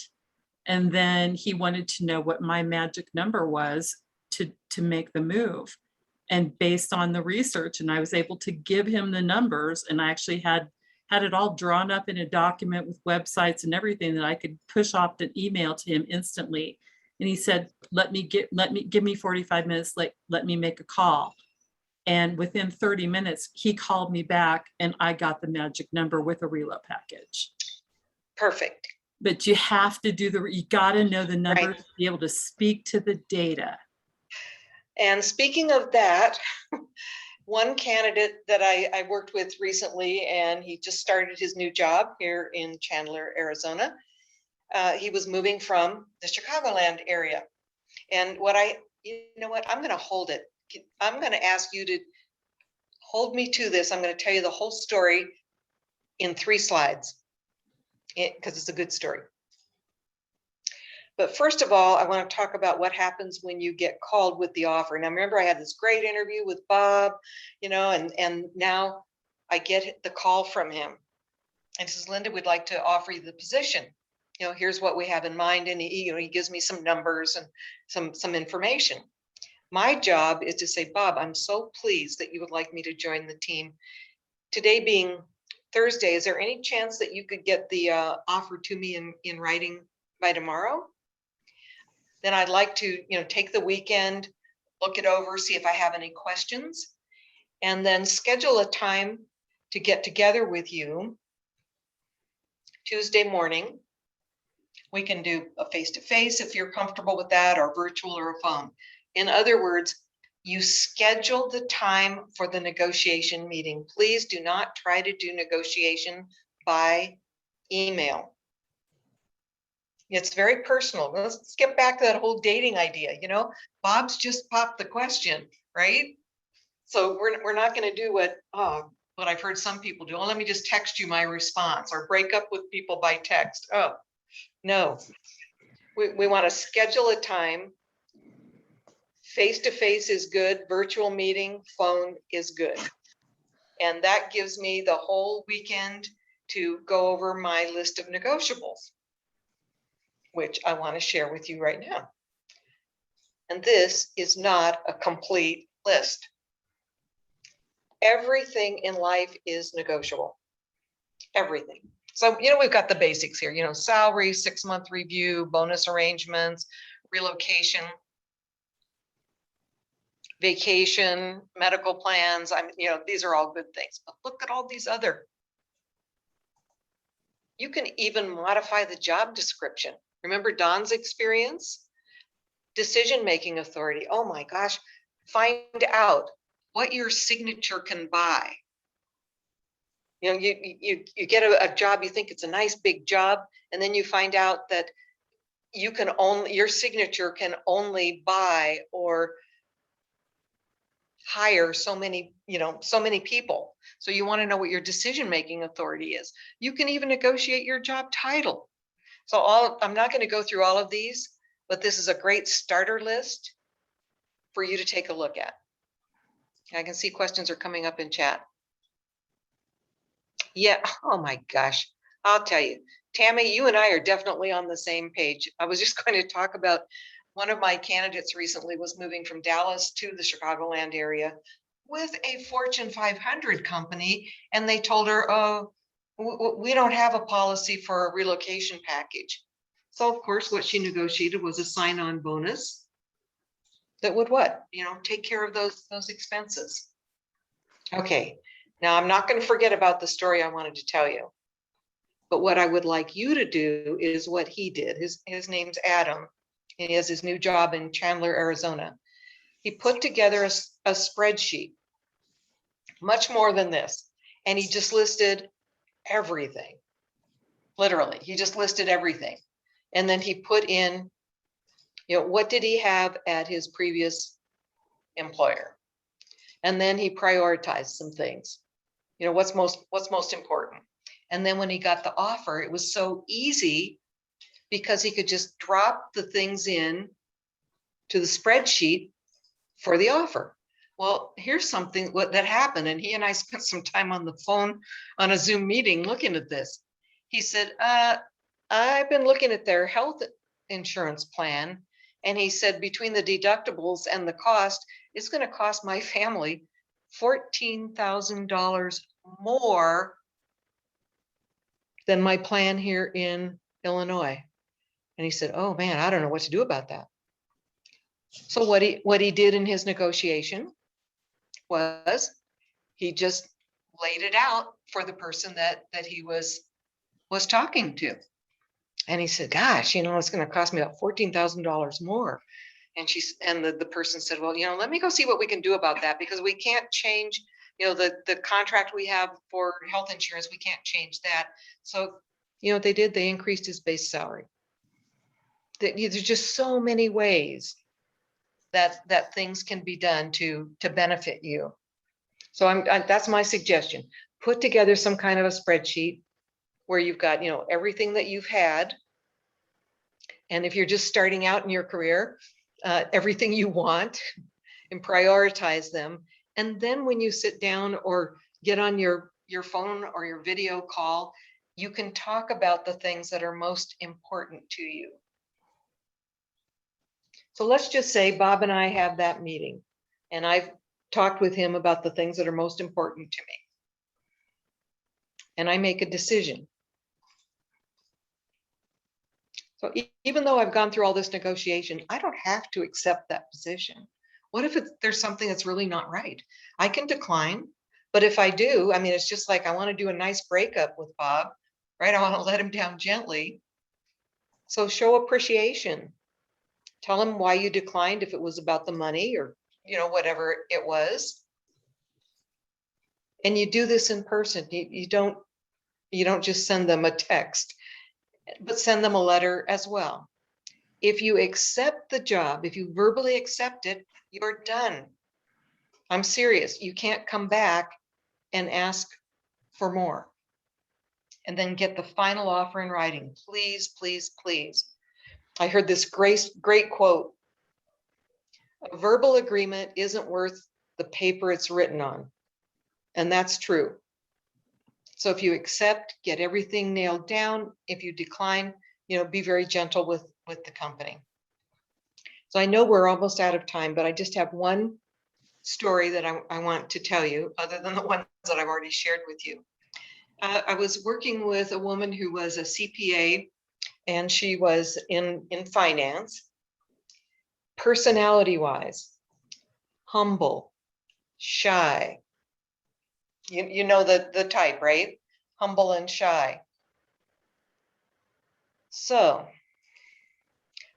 And then he wanted to know what my magic number was to make the move. And based on the research, and I was able to give him the numbers, and I actually had it all drawn up in a document with websites and everything that I could push off an email to him instantly. And he said, give me 45 minutes, let me make a call. And within 30 minutes, he called me back and I got the magic number with a reload package. Perfect. But you have to you got to know the numbers, Right. to be able to speak to the data. And speaking of that, one candidate that I worked with recently, and he just started his new job here in Chandler, Arizona. He was moving from the Chicagoland area. And I'm going to hold it. I'm going to ask you to hold me to this. I'm going to tell you the whole story in 3 slides because it's a good story. But first of all, I want to talk about what happens when you get called with the offer. Now, remember, I had this great interview with Bob, and now I get the call from him. And he says, Linda, we'd like to offer you the position. Here's what we have in mind. And he gives me some numbers and some information. My job is to say, Bob, I'm so pleased that you would like me to join the team. Today being Thursday, is there any chance that you could get the offer to me in writing by tomorrow? Then I'd like to, take the weekend, look it over, see if I have any questions, and then schedule a time to get together with you Tuesday morning. We can do a face-to-face if you're comfortable with that, or virtual, or a phone. In other words, you schedule the time for the negotiation meeting. Please do not try to do negotiation by email. It's very personal. Let's get back to that whole dating idea. You know, Bob's just popped the question, right? So we're not going to do what I've heard some people do. Oh, let me just text you my response, or break up with people by text. Oh, no. We want to schedule a time. Face-to-face is good. Virtual meeting, phone is good. And that gives me the whole weekend to go over my list of negotiables, which I want to share with you right now. And this is not a complete list. Everything in life is negotiable. Everything. So, you know, we've got the basics here, you know, salary, 6-month review, bonus arrangements, relocation, vacation, medical plans. You know, these are all good things, but look at all these other. You can even modify the job description. Remember Don's experience? Decision-making authority. Oh my gosh, find out what your signature can buy. You know, you get a job, you think it's a nice big job, and then you find out that your signature can only buy or hire so many people. So you want to know what your decision-making authority is. You can even negotiate your job title. So I'm not going to go through all of these, but this is a great starter list for you to take a look at. I can see questions are coming up in chat. Yeah, oh my gosh, I'll tell you, Tammy, you and I are definitely on the same page. I was just going to talk about one of my candidates recently was moving from Dallas to the Chicagoland area with a Fortune 500 company, and they told her, oh, we don't have a policy for a relocation package. So of course, what she negotiated was a sign-on bonus that would take care of those expenses. Okay. Now, I'm not going to forget about the story I wanted to tell you, but what I would like you to do is what he did. His name's Adam, and he has his new job in Chandler, Arizona. He put together a spreadsheet, much more than this, and he just listed everything. Literally, he just listed everything. And then he put in, what did he have at his previous employer? And then he prioritized some things. What's most important. And then when he got the offer, it was so easy because he could just drop the things in to the spreadsheet for the offer. Well, here's something that happened. And he and I spent some time on the phone on a Zoom meeting looking at this. He said, I've been looking at their health insurance plan. And he said, between the deductibles and the cost, it's going to cost my family $14,000 more than my plan here in Illinois. And he said, oh man, I don't know what to do about that. So what he did in his negotiation was he just laid it out for the person that he was talking to. And he said, gosh, it's going to cost me about $14,000 more. And the person said, well, let me go see what we can do about that, because we can't change, the contract we have for health insurance, we can't change that. So, they did, they increased his base salary. There's just so many ways that things can be done to benefit you. So that's my suggestion. Put together some kind of a spreadsheet where you've got, everything that you've had. And if you're just starting out in your career, everything you want, and prioritize them. And then when you sit down or get on your phone or your video call, you can talk about the things that are most important to you. So let's just say Bob and I have that meeting, and I've talked with him about the things that are most important to me. And I make a decision. So even though I've gone through all this negotiation, I don't have to accept that position. What if there's something that's really not right? I can decline, but if I do, it's just like I want to do a nice breakup with Bob, right? I want to let him down gently. So show appreciation. Tell him why you declined, if it was about the money or, whatever it was. And you do this in person. You don't just send them a text, but send them a letter as well. If you accept the job, if you verbally accept it, you're done. I'm serious. You can't come back and ask for more and then get the final offer in writing. Please, please, please. I heard this great quote. A verbal agreement isn't worth the paper it's written on. And that's true. So if you accept, get everything nailed down. If you decline, be very gentle with the company. So I know we're almost out of time, but I just have one story that I want to tell you, other than the ones that I've already shared with you. I was working with a woman who was a CPA, and she was in finance. Personality-wise, humble, shy. You know the type, right? Humble and shy. So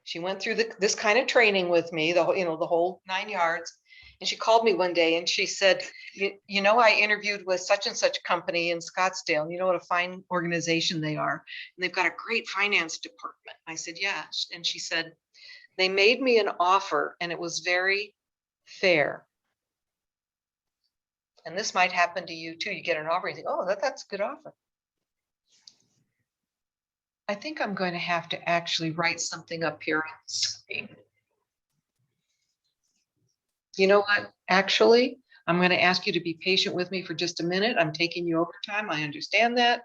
she went through this kind of training with me, the whole 9 yards. And she called me one day and she said, I interviewed with such and such company in Scottsdale. And you know what a fine organization they are. And they've got a great finance department. I said, yeah. And she said, they made me an offer and it was very fair. And this might happen to you too. You get an offer and you think, oh, that's a good offer. I think I'm going to have to actually write something up here on the screen. You know what? Actually, I'm going to ask you to be patient with me for just a minute. I'm taking you over time. I understand that,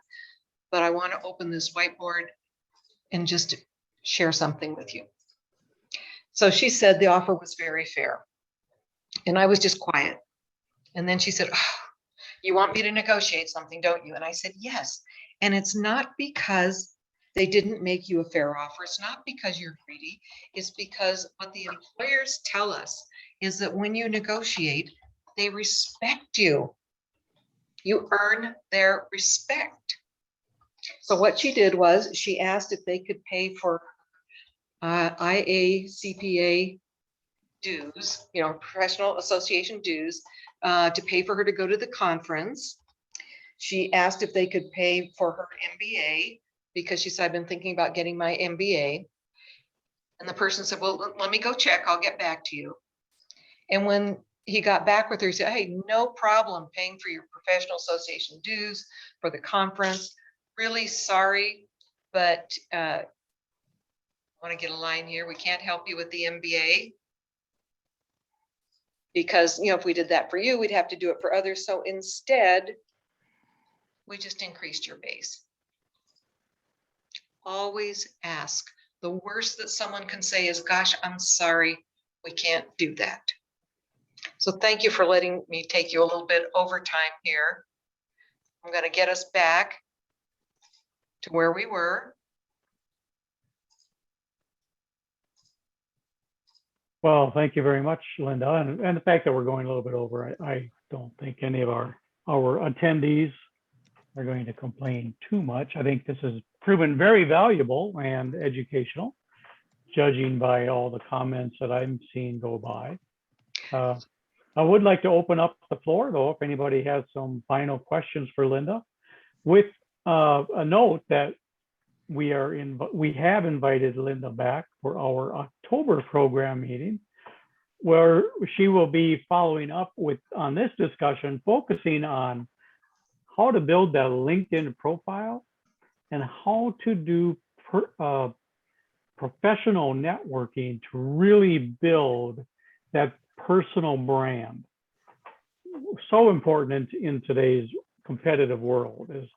but I want to open this whiteboard and just share something with you. So she said the offer was very fair. And I was just quiet. And then she said, oh, you want me to negotiate something, don't you? And I said, yes. And it's not because they didn't make you a fair offer. It's not because you're greedy. It's because what the employers tell us is that when you negotiate, they respect you. You earn their respect. So what she did was she asked if they could pay for IACPA dues, professional association dues, to pay for her to go to the conference. She asked if they could pay for her MBA because she said, I've been thinking about getting my MBA. And the person said, well, let me go check. I'll get back to you. And when he got back with her, he said, hey, no problem paying for your professional association dues for the conference. Really sorry, but I want to get a line here. We can't help you with the MBA because, if we did that for you, we'd have to do it for others. So instead, we just increased your base. Always ask. The worst that someone can say is, gosh, I'm sorry, we can't do that. So thank you for letting me take you a little bit over time here. I'm going to get us back to where we were. Well, thank you very much, Linda. And the fact that we're going a little bit over, I don't think any of our attendees are going to complain too much. I think this has proven very valuable and educational, judging by all the comments that I'm seeing go by. I would like to open up the floor, though, if anybody has some final questions for Linda, with a note that we have invited Linda back for our October program meeting, where she will be following up on this discussion, focusing on how to build that LinkedIn profile and how to do professional networking to really build that personal brand. So important in today's competitive world is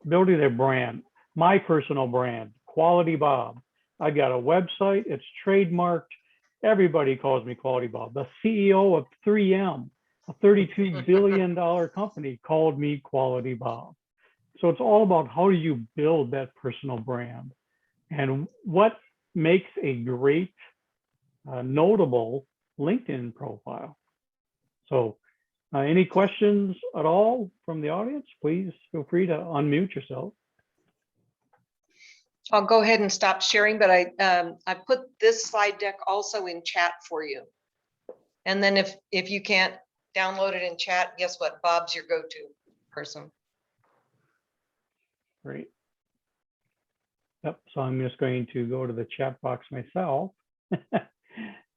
building a brand. My personal brand, Quality Bob. I got a website, it's trademarked. Everybody calls me Quality Bob. The CEO of 3M, a $32 billion company, called me Quality Bob. So it's all about how do you build that personal brand and what makes a great, notable LinkedIn profile. So any questions at all from the audience? Please feel free to unmute yourself. I'll go ahead and stop sharing, but I put this slide deck also in chat for you. And then if you can't download it in chat, guess what? Bob's your go-to person. Great. Yep, so I'm just going to go to the chat box myself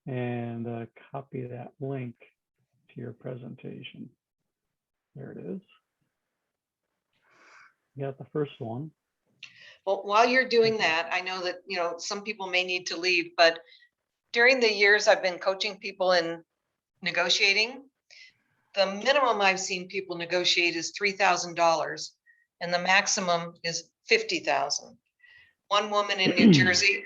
and copy that link to your presentation. There it is. You got the first one. Well, while you're doing that, I know that, you know, some people may need to leave, but during the years I've been coaching people in negotiating, the minimum I've seen people negotiate is $3,000 and the maximum is $50,000. One woman in New Jersey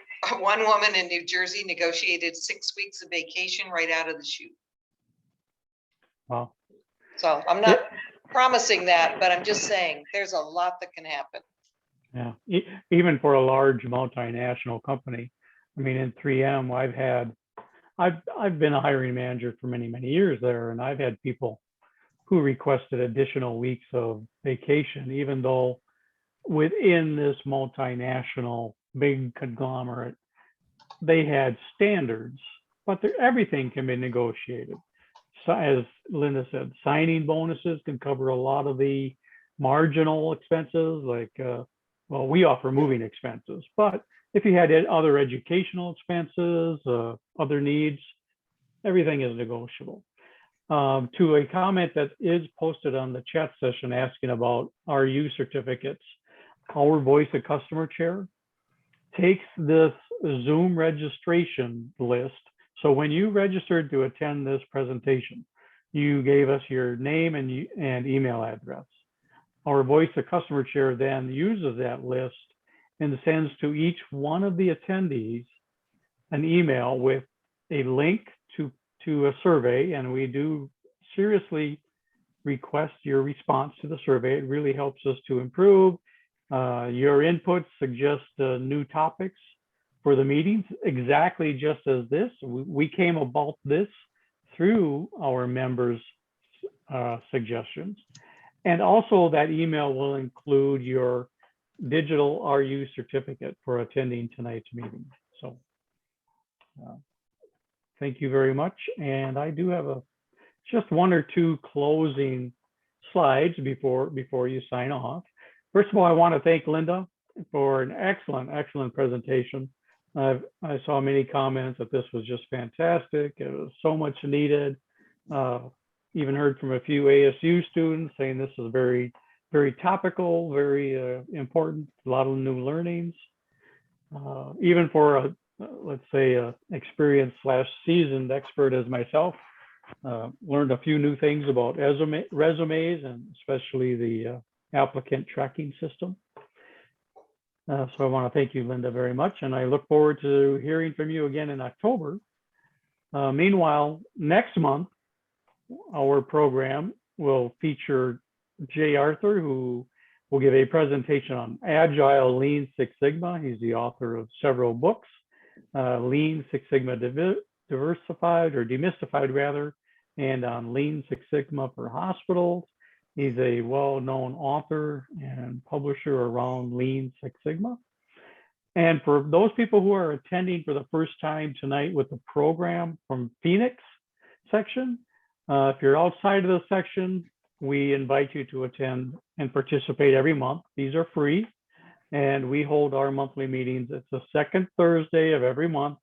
negotiated 6 weeks of vacation right out of the chute. Wow. So I'm not promising that, but I'm just saying there's a lot that can happen. Yeah, even for a large multinational company. I mean, in 3M, I've been a hiring manager for many, many years there, and I've had people who requested additional weeks of vacation, even though within this multinational big conglomerate, they had standards, but everything can be negotiated. So as Linda said, signing bonuses can cover a lot of the marginal expenses, like, well, we offer moving expenses, but if you had other educational expenses, other needs, everything is negotiable. To a comment that is posted on the chat session asking about RU certificates, our Voice of Customer Chair takes this Zoom registration list. So when you registered to attend this presentation, you gave us your name and email address. Our Voice of Customer Chair then uses that list and sends to each one of the attendees an email with a link to a survey, and we do seriously request your response to the survey. It really helps us to improve. Your input suggests new topics for the meetings, exactly just as this. We came about this through our members' suggestions. And also that email will include your digital RU certificate for attending tonight's meeting. So thank you very much. And I do have just one or two closing slides before you sign off. First of all, I want to thank Linda for an excellent presentation. I saw many comments that this was just fantastic. It was so much needed. Even heard from a few ASU students saying this is very, very topical, very important, a lot of new learnings. Even for let's say a experienced / seasoned expert as myself, learned a few new things about resumes and especially the applicant tracking system. So I want to thank you, Linda, very much. And I look forward to hearing from you again in October. Meanwhile, next month, our program will feature Jay Arthur, who will give a presentation on Agile Lean Six Sigma. He's the author of several books, Lean Six Sigma Diversified or Demystified rather, and on Lean Six Sigma for hospitals. He's a well-known author and publisher around Lean Six Sigma. And for those people who are attending for the first time tonight with the program from Phoenix section, if you're outside of the section, we invite you to attend and participate every month. These are free, and we hold our monthly meetings. It's the second Thursday of every month,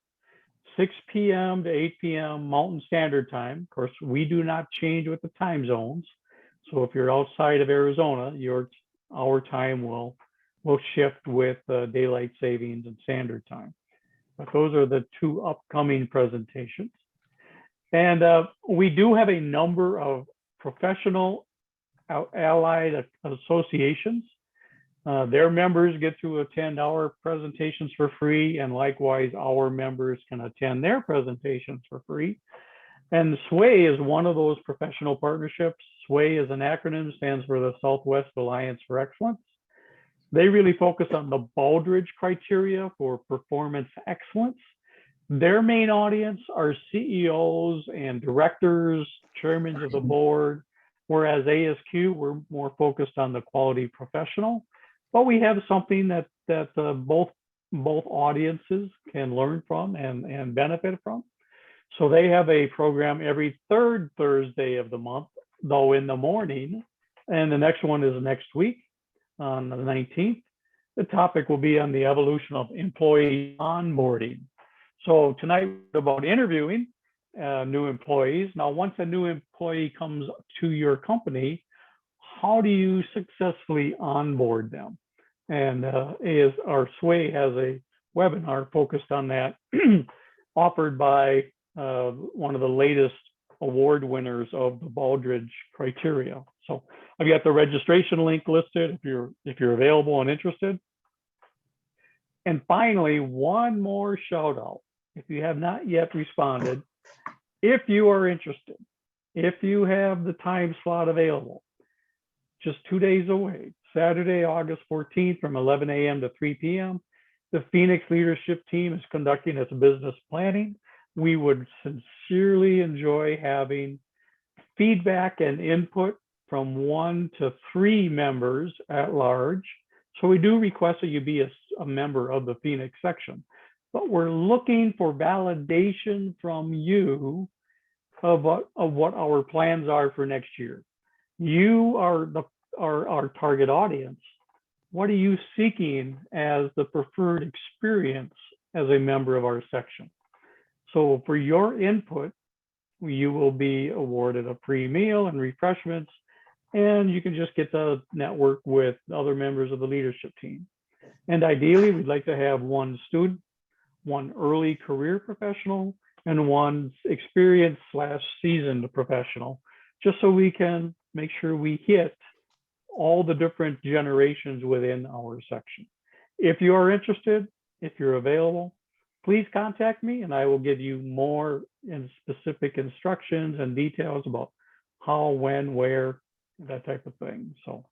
6 p.m. to 8 p.m. Mountain Standard Time. Of course, we do not change with the time zones. So if you're outside of Arizona, our time will shift with daylight savings and standard time. But those are the two upcoming presentations. And we do have a number of professional allied associations. Their members get to attend our presentations for free, and likewise, our members can attend their presentations for free. And SWAY is one of those professional partnerships. SWAY is an acronym, stands for the Southwest Alliance for Excellence. They really focus on the Baldrige criteria for performance excellence. Their main audience are CEOs and directors, chairmen of the board, whereas ASQ, we're more focused on the quality professional. But we have something that both both audiences can learn from and benefit from. So they have a program every third Thursday of the month, though in the morning, and the next one is next week on the 19th. The topic will be on the evolution of employee onboarding. So tonight about interviewing new employees. Now, once a new employee comes to your company, how do you successfully onboard them? And our SWAY has a webinar focused on that, offered by one of the latest award winners of the Baldrige criteria. So I've got the registration link listed if you're available and interested. And finally, one more shout out. If you have not yet responded, if you are interested, if you have the time slot available, just 2 days away, Saturday, August 14th from 11 a.m. to 3 p.m., the Phoenix leadership team is conducting its business planning. We would sincerely enjoy having feedback and input from 1 to 3 members at large. So we do request that you be a member of the Phoenix section, but we're looking for validation from you of what our plans are for next year. You are our target audience. What are you seeking as the preferred experience as a member of our section? So for your input, you will be awarded a free meal and refreshments, and you can just get to network with other members of the leadership team. And ideally, we'd like to have 1 student, 1 early career professional, and 1 experienced/seasoned professional, just so we can make sure we hit all the different generations within our section. If you are interested, if you're available, please contact me and I will give you more specific instructions and details about how, when, where, that type of thing. So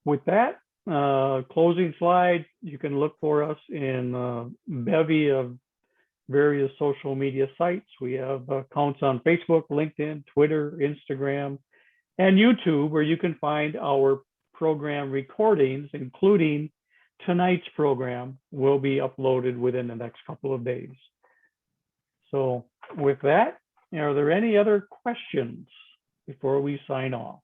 with that, closing slide, you can look for us in a bevy of various social media sites. We have accounts on Facebook, LinkedIn, Twitter, Instagram, and YouTube, where you can find our program recordings, including tonight's program, will be uploaded within the next couple of days. So with that, are there any other questions before we sign off?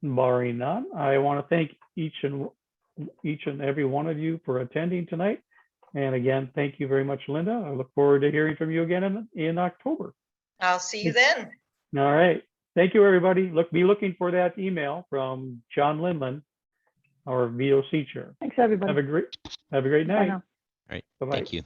Barring none, I want to thank each and every one of you for attending tonight. And again, thank you very much, Linda. I look forward to hearing from you again in October. I'll see you then. All right. Thank you, everybody. Be looking for that email from John Lindland, our VOC chair. Thanks, everybody. Have a great Bye night. now. All right. Bye-bye. Thank you.